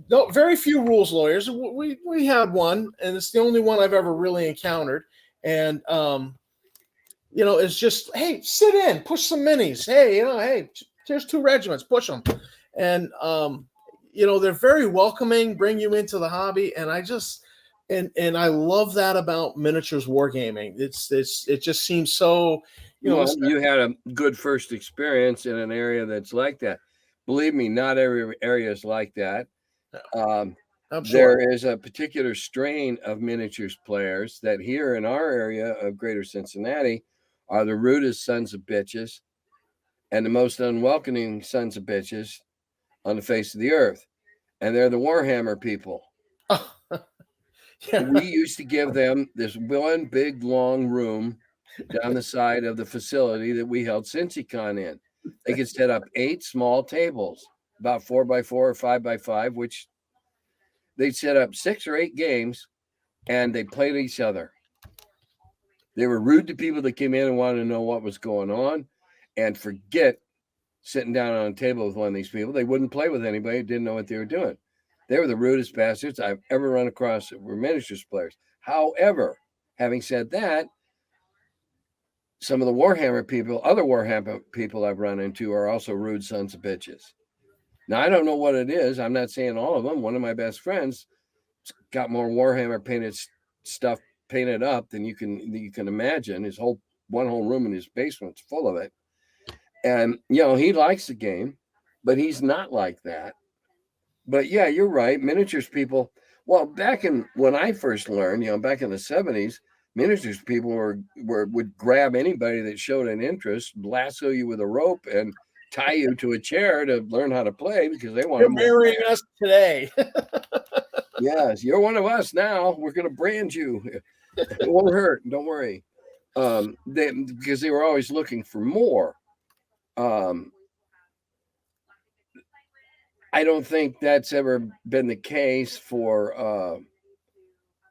No, very few rules lawyers. We had one, and it's the only one I've ever really encountered. And it's just, hey, sit in, push some minis. Hey, hey, here's 2 regiments, push them. And they're very welcoming, bring you into the hobby, and I just and I love that about miniatures wargaming. It just seems so. You had a good first experience in an area that's like that. Believe me, not every area is like that. I'm sure. There is a particular strain of miniatures players that here in our area of Greater Cincinnati are the rudest sons of bitches and the most unwelcoming sons of bitches on the face of the earth. And they're the Warhammer people. Yeah. We used to give them this one big long room down the side of the facility that we held CincyCon in. They could set up 8 small tables, about 4x4 or 5x5, which they'd set up 6 or 8 games, and they played each other. They were rude to people that came in and wanted to know what was going on, and forget sitting down on a table with one of these people. They wouldn't play with anybody who didn't know what they were doing. They were the rudest bastards I've ever run across that were miniatures players. However, having said that, some of the Warhammer people, other Warhammer people I've run into are also rude sons of bitches. Now, I don't know what it is. I'm not saying all of them. One of my best friends got more Warhammer painted stuff painted up than you can imagine. One whole room in his basement's full of it. And, he likes the game, but he's not like that. But yeah, you're right. Miniatures people, well, when I first learned, back in the 70s, miniatures people would grab anybody that showed an interest, lasso you with a rope, and tie you to a chair to learn how to play because they want to marrying us today. Yes, you're one of us now. We're going to brand you. It won't hurt. Don't worry. Because they were always looking for more. I don't think that's ever been the case for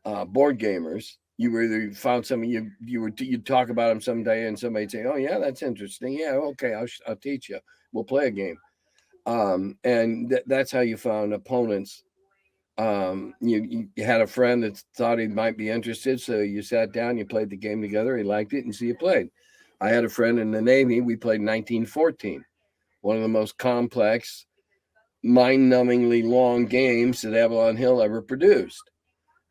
board gamers. You either found something you'd talk about them someday, and somebody'd say, "Oh yeah, that's interesting. Yeah, okay, I'll teach you. We'll play a game." And that's how you found opponents. You had a friend that thought he might be interested, so you sat down, you played the game together. He liked it, and so you played. I had a friend in the Navy. We played 1914, one of the most complex, mind-numbingly long games that Avalon Hill ever produced.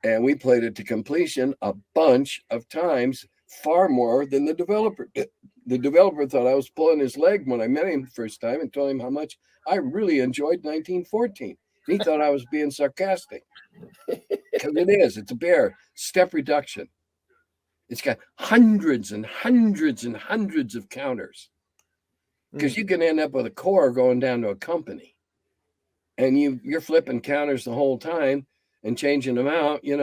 And we played it to completion a bunch of times, far more than the developer did. The developer thought I was pulling his leg when I met him the first time and told him how much I really enjoyed 1914. He thought I was being sarcastic. Because it is. It's a bear. Step reduction. It's got hundreds and hundreds and hundreds of counters. Because you can end up with a corps going down to a company. And you're flipping counters the whole time and changing them out, it's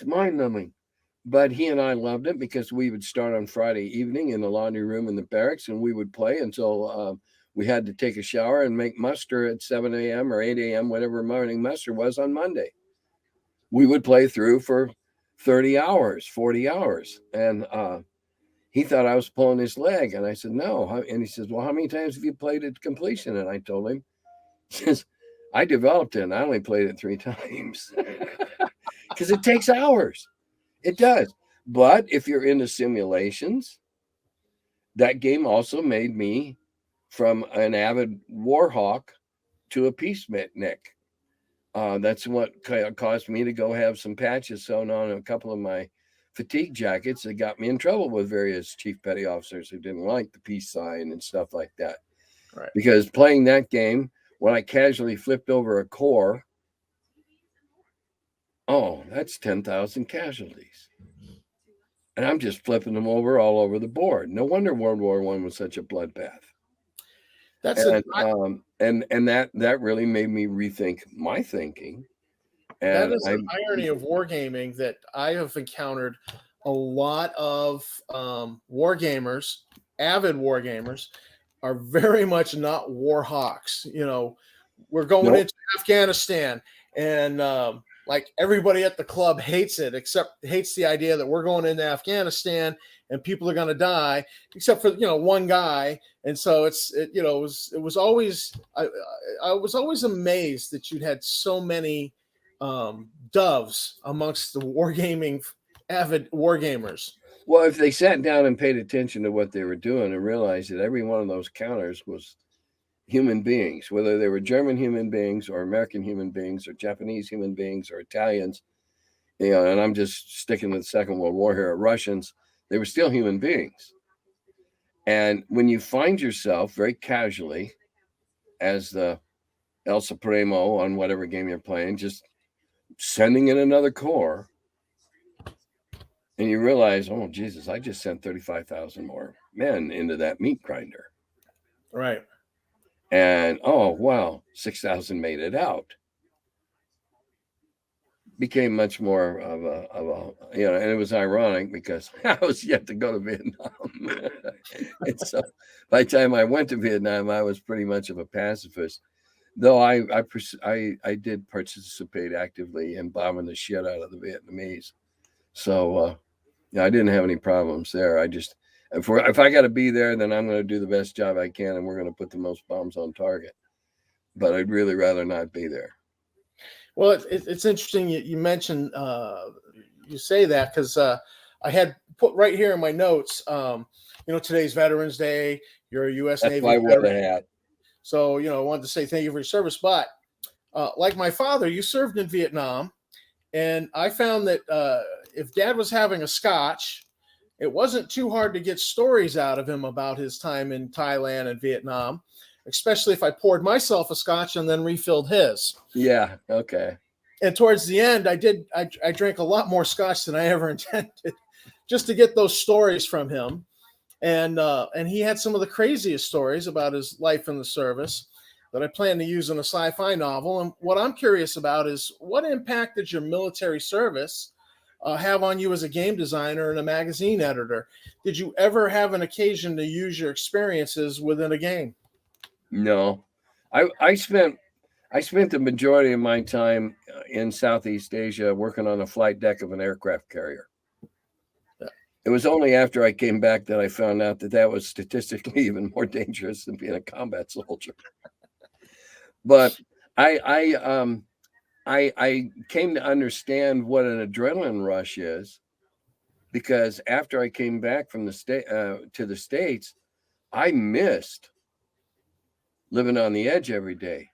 mind-numbing. But he and I loved it because we would start on Friday evening in the laundry room in the barracks, and we would play until we had to take a shower and make muster at 7 a.m. or 8 a.m., whatever morning muster was on Monday. We would play through for 30 hours, 40 hours. And he thought I was pulling his leg. And I said, no. And he says, well, how many times have you played it to completion? And I told him, he says, I developed it and I only played it 3 times because it takes hours. It does. But if you're into simulations, that game also made me from an avid Warhawk to a peacenik. That's what caused me to go have some patches sewn on a couple of my fatigue jackets that got me in trouble with various chief petty officers who didn't like the peace sign and stuff like that. Right. Because playing that game, when I casually flipped over a corps, that's 10,000 casualties. And I'm just flipping them over all over the board. No wonder World War I was such a bloodbath. And that really made me rethink my thinking. And that is an irony of wargaming that I have encountered a lot of wargamers, avid wargamers, are very much not Warhawks. We're going into Afghanistan, and like everybody at the club hates it, except hates the idea that we're going into Afghanistan and people are going to die, except for one guy. And so it was always I was always amazed that you'd had so many doves amongst the wargaming avid wargamers. Well, if they sat down and paid attention to what they were doing and realized that every one of those counters was human beings, whether they were German human beings or American human beings or Japanese human beings or Italians, and I'm just sticking to the Second World War here, or Russians, they were still human beings. And when you find yourself very casually as the El Supremo on whatever game you're playing, just sending in another corps, and you realize, oh, Jesus, I just sent 35,000 more men into that meat grinder. Right. And, oh, wow, 6,000 made it out. Became much more of a, and it was ironic because I was yet to go to Vietnam. And so by the time I went to Vietnam, I was pretty much of a pacifist, though I did participate actively in bombing the shit out of the Vietnamese. So, I didn't have any problems there. I just, if I got to be there, then I'm going to do the best job I can, and we're going to put the most bombs on target. But I'd really rather not be there. Well, it's interesting you mentioned you say that, because I had put right here in my notes. Today's Veterans Day. You're a U.S. That's Navy why I wore the hat. So I wanted to say thank you for your service. But like my father, you served in Vietnam, and I found that if Dad was having a scotch, it wasn't too hard to get stories out of him about his time in Thailand and Vietnam, especially if I poured myself a scotch and then refilled his. Yeah. Okay. And towards the end, I drank a lot more scotch than I ever intended, just to get those stories from him. And he had some of the craziest stories about his life in the service that I plan to use in a sci-fi novel. And what I'm curious about is, what impact did your military service have on you as a game designer and a magazine editor? Did you ever have an occasion to use your experiences within a game? No. I spent the majority of my time in Southeast Asia working on the flight deck of an aircraft carrier. Yeah. It was only after I came back that I found out that was statistically even more dangerous than being a combat soldier. But I came to understand what an adrenaline rush is, because after I came back from the to the States, I missed living on the edge every day.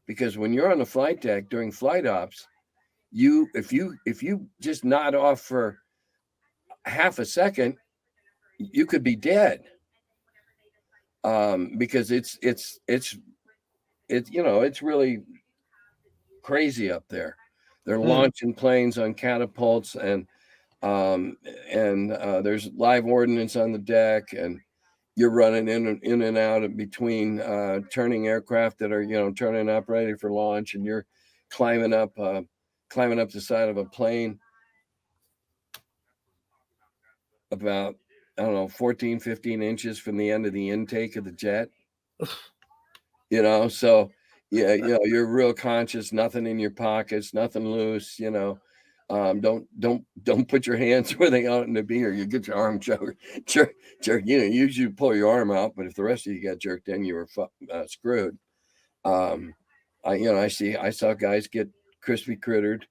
Because when you're on the flight deck during flight ops, if you just nod off for half a second, you could be dead. Because it's really crazy up there. They're launching planes on catapults, and there's live ordnance on the deck, and you're running in and out of between turning aircraft that are turning up ready for launch, and you're climbing up the side of a plane about 14, 15 inches from the end of the intake of the jet. So yeah, you're real conscious, nothing in your pockets, nothing loose, don't put your hands where they ought to be, or you get your arm jerk. Usually pull your arm out, but if the rest of you got jerked in, you were screwed. I saw guys get crispy crittered.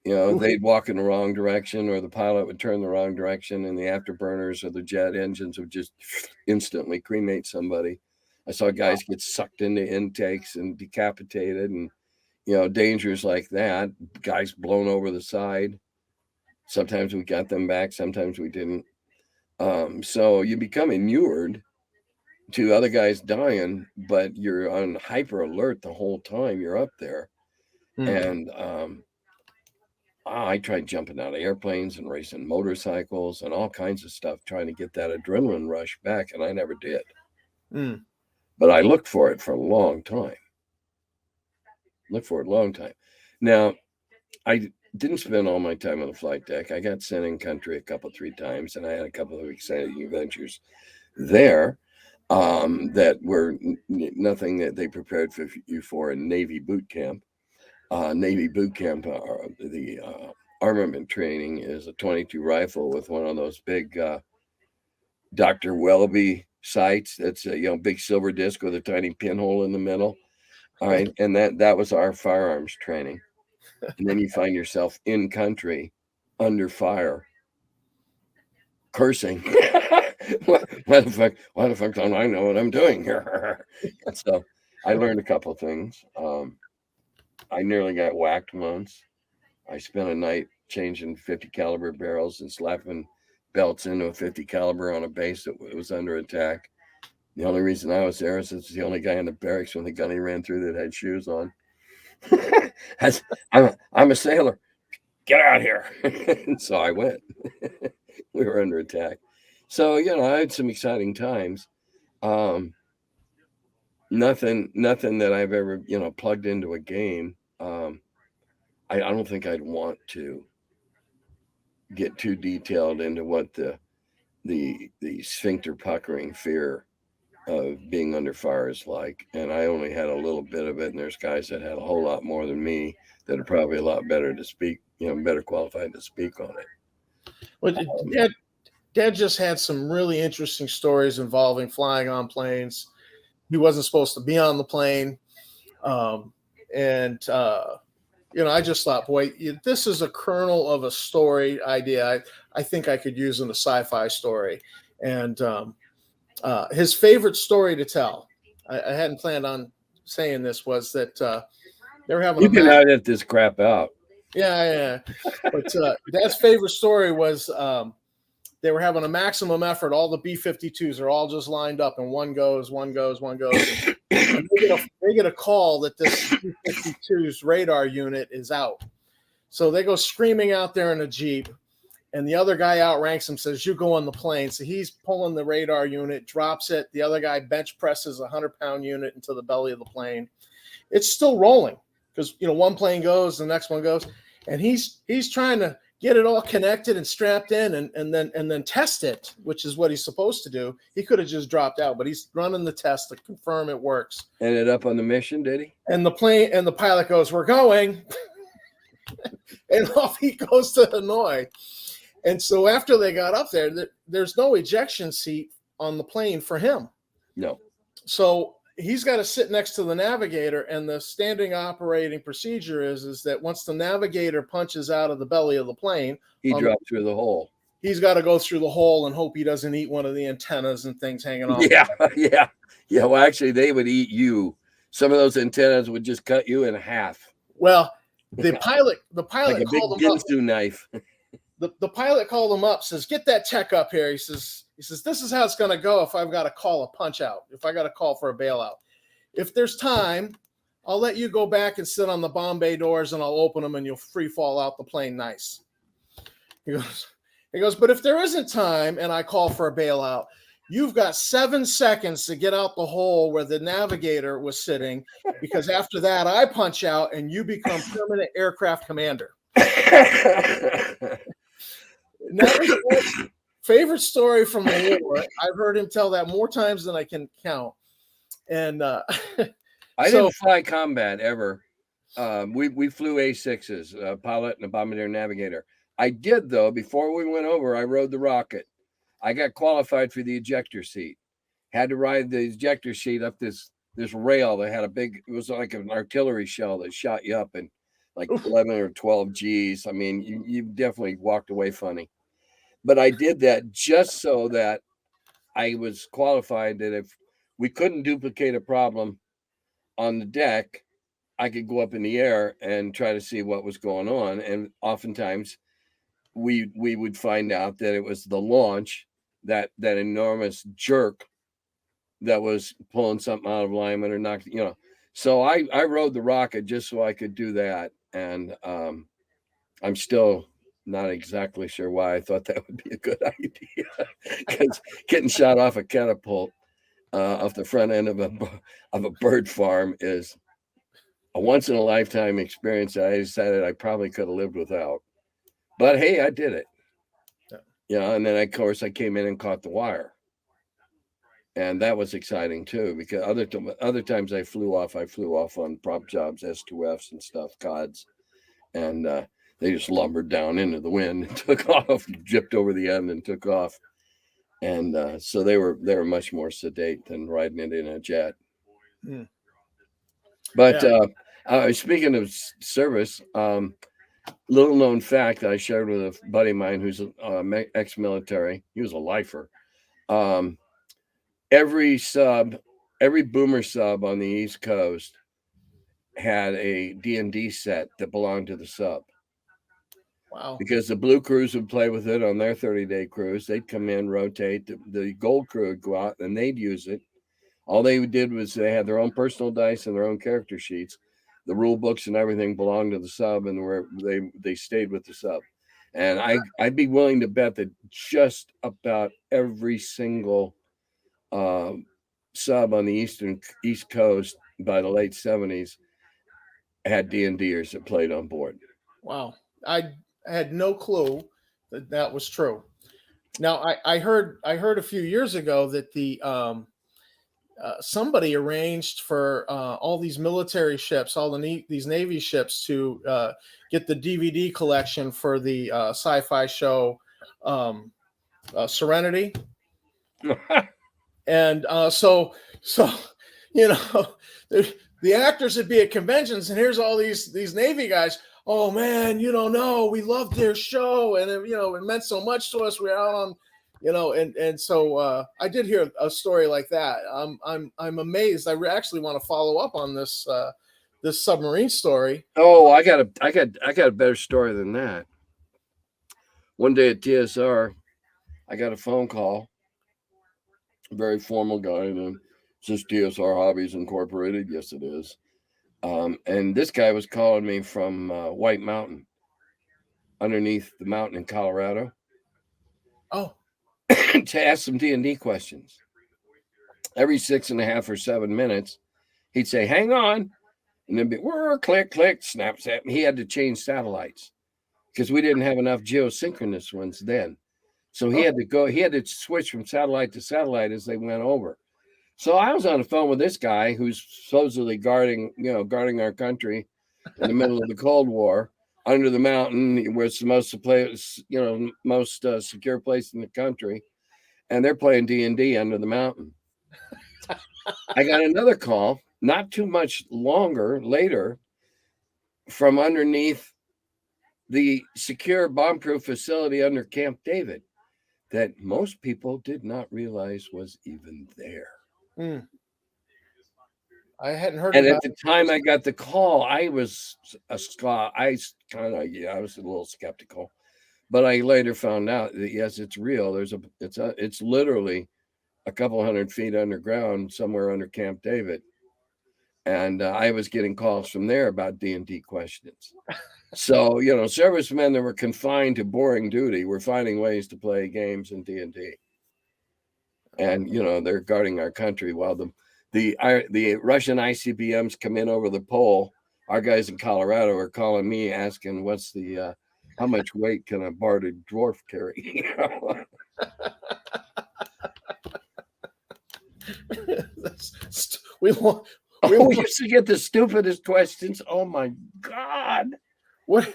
They'd walk in the wrong direction, or the pilot would turn the wrong direction, and the afterburners or the jet engines would just instantly cremate somebody. I saw guys get sucked into intakes and decapitated, and dangers like that. Guys blown over the side. Sometimes we got them back, sometimes we didn't. So you become inured to other guys dying, but you're on hyper alert the whole time you're up there. And I tried jumping out of airplanes and racing motorcycles and all kinds of stuff, trying to get that adrenaline rush back, and I never did. But I looked for it for a long time. Now, I didn't spend all my time on the flight deck. I got sent in country 3 times, and I had a couple of exciting adventures there that were nothing that they prepared for you for in Navy boot camp. Navy boot camp, the armament training is a 22 rifle with one of those big Dr. Welby sights. That's a big silver disc with a tiny pinhole in the middle. All right, and that was our firearms training. And then you find yourself in country, under fire, cursing. Why the fuck don't I know what I'm doing here? And so I learned a couple of things. I nearly got whacked once. I spent a night changing 50 caliber barrels and slapping belts into a 50 caliber on a base that was under attack. The only reason I was there is it's the only guy in the barracks when the gunny ran through that had shoes on. I'm a sailor. Get out here. And so I went. We were under attack. So, I had some exciting times. Nothing that I've ever, plugged into a game. I don't think I'd want to get too detailed into what the sphincter puckering fear of being under fire is like. And I only had a little bit of it. And there's guys that had a whole lot more than me that are probably a lot better to speak, better qualified to speak on it. Well, Dad just had some really interesting stories involving flying on planes. He wasn't supposed to be on the plane. I just thought, boy, this is a kernel of a story idea I think I could use in a sci-fi story. And his favorite story to tell, I hadn't planned on saying this, was that they were having you can edit this crap out. Yeah. But Dad's favorite story was they were having a maximum effort. All the B-52s are all just lined up, and one goes. And they get a call that this B-52's radar unit is out. So they go screaming out there in a Jeep, and the other guy outranks him, says, "You go on the plane." So he's pulling the radar unit, drops it. The other guy bench presses a 100-pound unit into the belly of the plane. It's still rolling because, one plane goes, the next one goes, and he's trying to get it all connected and strapped in and then test it, which is what he's supposed to do. He could have just dropped out, but he's running the test to confirm it works. Ended up on the mission, did he? And the pilot goes, "We're going." And off he goes to Hanoi. And so after they got up there, there's no ejection seat on the plane for him. No. So he's got to sit next to the navigator, and the standing operating procedure is that once the navigator punches out of the belly of the plane, he dropped through the hole. He's got to go through the hole and hope he doesn't eat one of the antennas and things hanging off. Yeah. Well, actually, they would eat you. Some of those antennas would just cut you in half. Well, the pilot like a called big him up. Ginsu knife. The pilot called him up, says, "Get that tech up here." He says, "This is how it's going to go if I've got to call a punch out, if I got to call for a bailout. If there's time, I'll let you go back and sit on the bomb bay doors, and I'll open them, and you'll free fall out the plane nice." He goes, "But if there isn't time and I call for a bailout, you've got 7 seconds to get out the hole where the navigator was sitting, because after that, I punch out and you become permanent aircraft commander." Now, favorite story from the war. I've heard him tell that more times than I can count. And I didn't fly combat ever. We flew A6s, a pilot and a bombardier navigator. I did, though, before we went over, I rode the rocket. I got qualified for the ejector seat. Had to ride the ejector seat up this rail that had it was like an artillery shell that shot you up in like 11 or 12 G's. I mean, you definitely walked away funny. But I did that just so that I was qualified that if we couldn't duplicate a problem on the deck, I could go up in the air and try to see what was going on. And oftentimes we would find out that it was the launch, that enormous jerk that was pulling something out of alignment or knocked, So I rode the rocket just so I could do that. And I'm still not exactly sure why I thought that would be a good idea, because getting shot off a catapult off the front end of a bird farm is a once in a lifetime experience that I decided I probably could have lived without. But hey, I did it. And then of course I came in and caught the wire, and that was exciting too, because other times I flew off on prop jobs, S2Fs and stuff, CODs, and They just lumbered down into the wind and took off, jipped over the end and took off. And so they were much more sedate than riding it in a jet. Mm. But speaking of service, little known fact that I shared with a buddy of mine who's ex-military. He was a lifer. Every boomer sub on the East Coast had a D&D set that belonged to the sub. Wow. Because the blue crews would play with it on their 30-day cruise. They'd come in, rotate. The gold crew would go out and they'd use it. All they did was they had their own personal dice and their own character sheets. The rule books and everything belonged to the sub, and where they stayed with the sub. And I'd be willing to bet that just about every single sub on the East Coast by the late 70s had D&Ders that played on board. Wow. I had no clue that was true. Now I heard a few years ago that the somebody arranged for all these military ships, these Navy ships, to get the DVD collection for the sci-fi show Serenity. And so the actors would be at conventions, and here's all these Navy guys. Oh man, no, we loved their show, and it meant so much to us. We're out on. And so I did hear a story like that. I'm amazed. I actually want to follow up on this submarine story. Oh, I got a better story than that. One day at TSR, I got a phone call. A very formal guy, and it's just TSR Hobbies Incorporated. Yes, it is. And this guy was calling me from White Mountain, underneath the mountain in Colorado. Oh. To ask some D&D questions. Every 6.5 or 7 minutes, he'd say, "Hang on," and then be click, click, snap, snap. He had to change satellites because we didn't have enough geosynchronous ones then. So he had to switch from satellite to satellite as they went over. So I was on the phone with this guy who's supposedly guarding our country in the middle of the Cold War, under the mountain, where it's the most secure place in the country, and they're playing D&D under the mountain. I got another call not too much longer later from underneath the secure bomb-proof facility under Camp David that most people did not realize was even there. Mm. I hadn't heard. And at the time I got the call, I was a little skeptical, but I later found out that yes, it's real. It's literally a couple 100 feet underground, somewhere under Camp David, and I was getting calls from there about D&D questions. So servicemen that were confined to boring duty were finding ways to play games in D&D, and they're guarding our country while the Russian ICBMs come in over the pole. Our guys in Colorado are calling me asking, "What's how much weight can a barded dwarf carry?" We used to get the stupidest questions. Oh my God! What?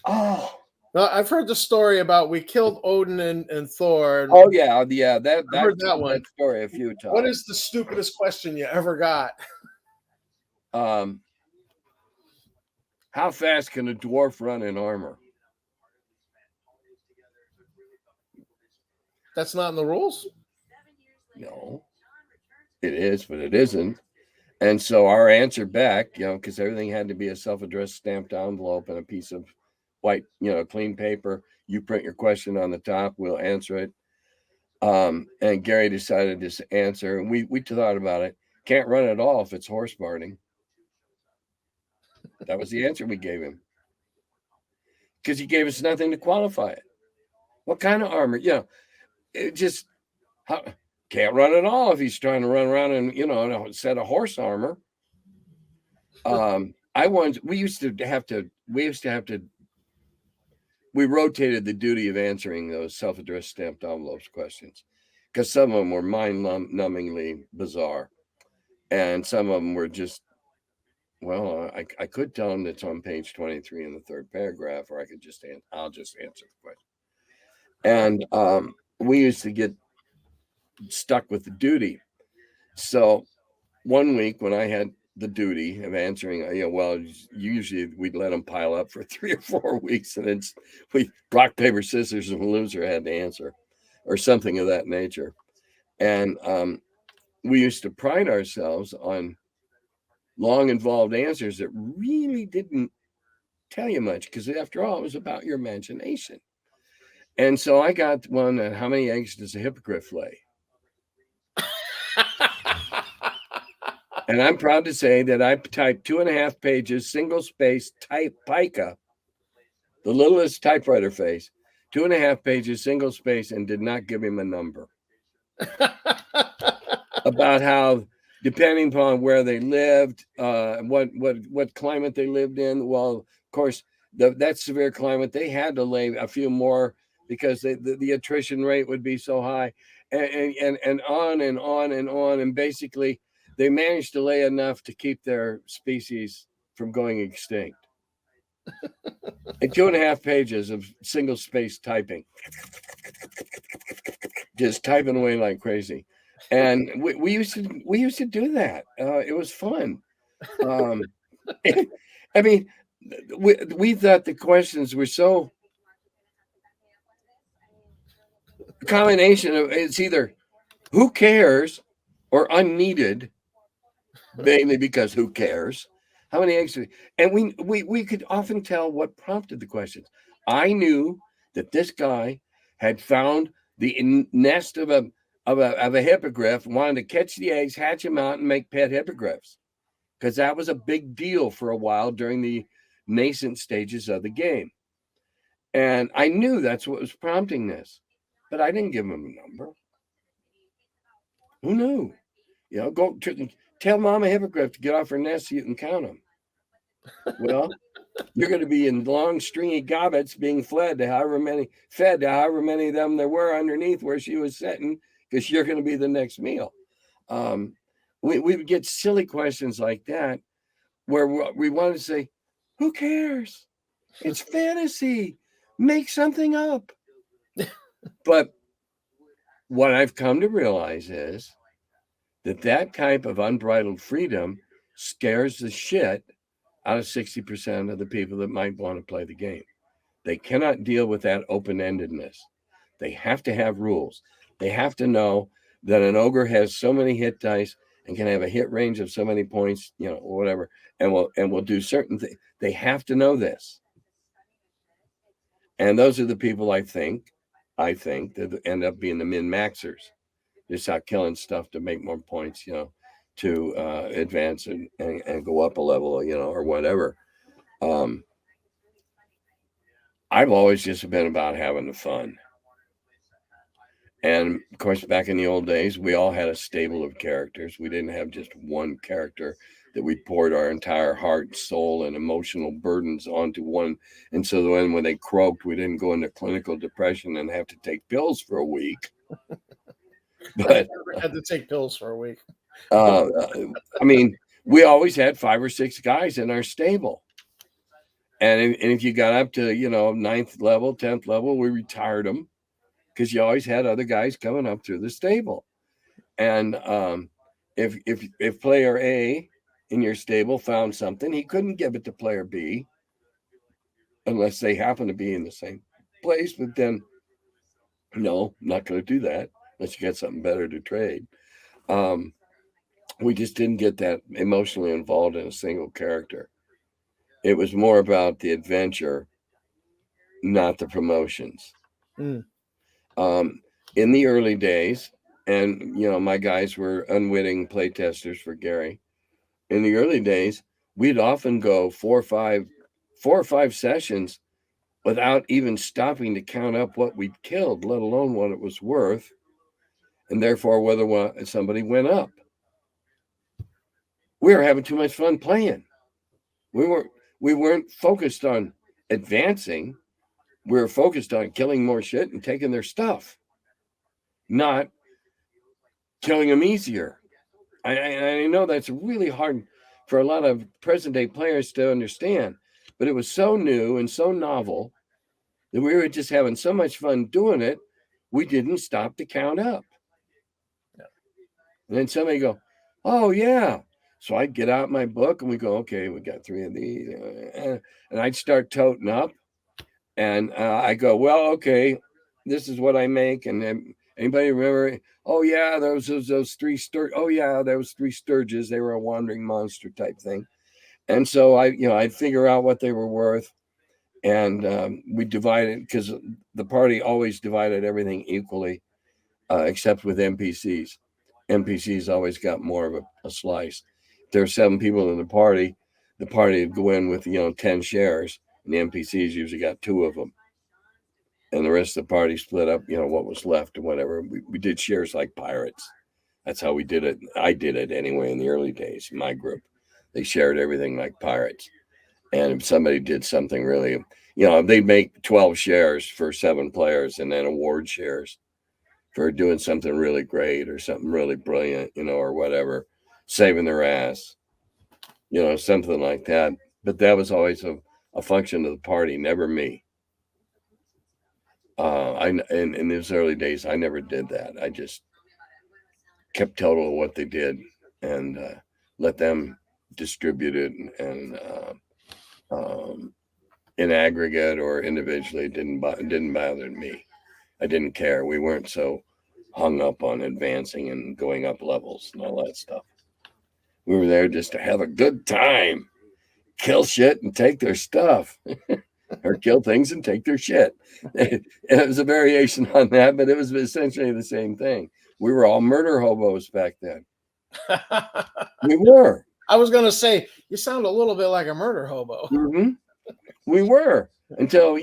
Oh. I've heard the story about we killed Odin and Thor. Oh yeah. I've heard that one story a few times. What is the stupidest question you ever got? How fast can a dwarf run in armor? That's not in the rules? No, it is, but it isn't. And so our answer back, because everything had to be a self-addressed stamped envelope and a piece of white, clean paper. You print your question on the top, we'll answer it. And Gary decided to answer, and we thought about it. Can't run at all if it's horse barding. That was the answer we gave him, because he gave us nothing to qualify it. What kind of armor? It just can't run at all if he's trying to run around in a set of horse armor. We rotated the duty of answering those self-addressed stamped envelopes questions, because some of them were mind-numbingly bizarre, and some of them were just Well, I could tell them it's on page 23 in the third paragraph, or I could I'll just answer the question. And we used to get stuck with the duty. So one week when I had the duty of answering, usually we'd let them pile up for 3 or 4 weeks, and then we rock, paper, scissors, and the loser had to answer, or something of that nature. And we used to pride ourselves on long, involved answers that really didn't tell you much, because after all, it was about your imagination. And so I got one, how many eggs does a hippogriff lay? And I'm proud to say that I typed 2.5 pages, single space, type pica, the littlest typewriter face, 2.5 pages, single space, and did not give him a number. About how, depending upon where they lived, what climate they lived in. Well, of course, that severe climate, they had to lay a few more because the attrition rate would be so high, and on and on and on. And basically, they managed to lay enough to keep their species from going extinct. And 2.5 pages of single space typing, just typing away like crazy. And we used to do that. It was fun. I mean, we thought the questions were so a combination of, it's either who cares or unneeded, mainly because who cares? How many eggs? And we could often tell what prompted the questions. I knew that this guy had found the nest of a hippogriff, wanted to catch the eggs, hatch them out, and make pet hippogriffs, because that was a big deal for a while during the nascent stages of the game. And I knew that's what was prompting this, but I didn't give him a number. Who knew? Go tell Mama Hippogriff to get off her nest so you can count them. Well, you're going to be in long, stringy gobbets being fed to however many of them there were underneath where she was sitting, because you're going to be the next meal. We would get silly questions like that where we want to say, who cares? It's fantasy. Make something up. But what I've come to realize is that type of unbridled freedom scares the shit out of 60% of the people that might want to play the game. They cannot deal with that open-endedness. They have to have rules. They have to know that an ogre has so many hit dice and can have a hit range of so many points, or whatever, and will do certain things. They have to know this. And those are the people I think that end up being the min-maxers. Just out killing stuff to make more points, to advance and go up a level, or whatever. I've always just been about having the fun. And of course, back in the old days, we all had a stable of characters. We didn't have just one character that we poured our entire heart, soul, and emotional burdens onto one. And so when they croaked, we didn't go into clinical depression and have to take pills for a week. But I never had to take pills for a week. I mean, we always had 5 or 6 guys in our stable. And if you got up to, 9th level, 10th level, we retired them, because you always had other guys coming up through the stable. And if player A in your stable found something, he couldn't give it to player B unless they happen to be in the same place. But then, no, I'm not going to do that unless you got something better to trade. We just didn't get that emotionally involved in a single character. It was more about the adventure, not the promotions. In the early days, and my guys were unwitting play testers for Gary. In the early days, we'd often go 4 or 5 sessions without even stopping to count up what we'd killed, let alone what it was worth, and therefore whether somebody went up. We were having too much fun playing. We weren't focused on advancing. We were focused on killing more shit and taking their stuff, not killing them easier. I know that's really hard for a lot of present day players to understand. But it was so new and so novel that we were just having so much fun doing it, we didn't stop to count up. Yeah. And then somebody go, oh, yeah. So I'd get out my book and we go, okay, we got 3 of these. And I'd start toting up. And I go, well, okay, this is what I make. And then anybody remember? Oh, yeah, those 3 sturges. Oh, yeah, those 3 sturges. They were a wandering monster type thing. And so I'd figure out what they were worth. And we divided, because the party always divided everything equally, except with NPCs. NPCs always got more of a slice. If there were 7 people in the party would go in with 10 shares, and the NPCs usually got 2 of them, and the rest of the party split up what was left or whatever. We did shares like pirates. That's how we did it. I did it anyway in the early days. My group, they shared everything like pirates. And if somebody did something really, they'd make 12 shares for 7 players and then award shares for doing something really great or something really brilliant, or whatever, saving their ass, something like that. But that was always a function of the party, never me. In those early days, I never did that. I just kept total of what they did and let them distribute it and in aggregate or individually didn't bother me. I didn't care. We weren't so hung up on advancing and going up levels and all that stuff. We were there just to have a good time, kill shit and take their stuff, or kill things and take their shit. And it was a variation on that, but it was essentially the same thing. We were all murder hobos back then. We were. I was going to say, you sound a little bit like a murder hobo. Mm-hmm. We were, until,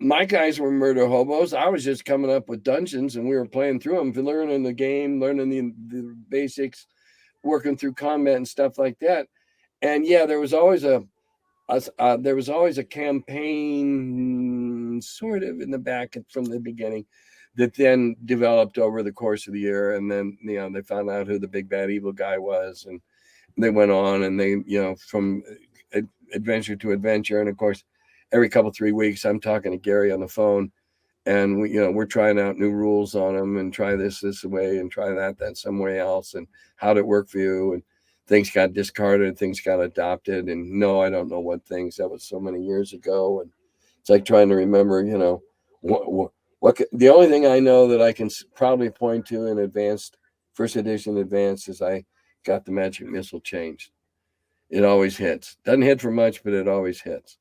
my guys were murder hobos. I was just coming up with dungeons and we were playing through them, learning the game, learning the basics, working through combat and stuff like that. And yeah, there was always a campaign sort of in the back from the beginning that then developed over the course of the year. And then, they found out who the big bad evil guy was, and they went on and they, from adventure to adventure. And of course, every 3 weeks, I'm talking to Gary on the phone, and we're trying out new rules on him, and try this way and try that some way else, and how did it work for you? And things got discarded, things got adopted, and no, I don't know what things. That was so many years ago, and it's like trying to remember, what the only thing I know that I can probably point to in advanced, first edition advanced, is I got the magic missile changed. It always hits. Doesn't hit for much, but it always hits.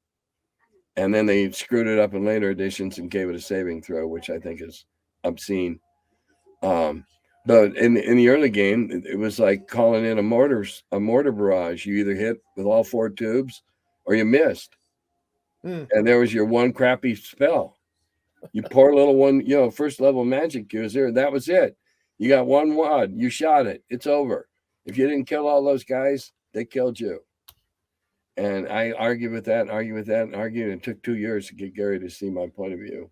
And then they screwed it up in later editions and gave it a saving throw, which I think is obscene. But in the early game, it was like calling in a mortar barrage. You either hit with all 4 tubes or you missed. And there was your one crappy spell. You pour a little one, first level magic user, that was it. You got 1 wad, you shot it, it's over. If you didn't kill all those guys, they killed you. And I argued with that and argued with that and argued. And it took 2 years to get Gary to see my point of view.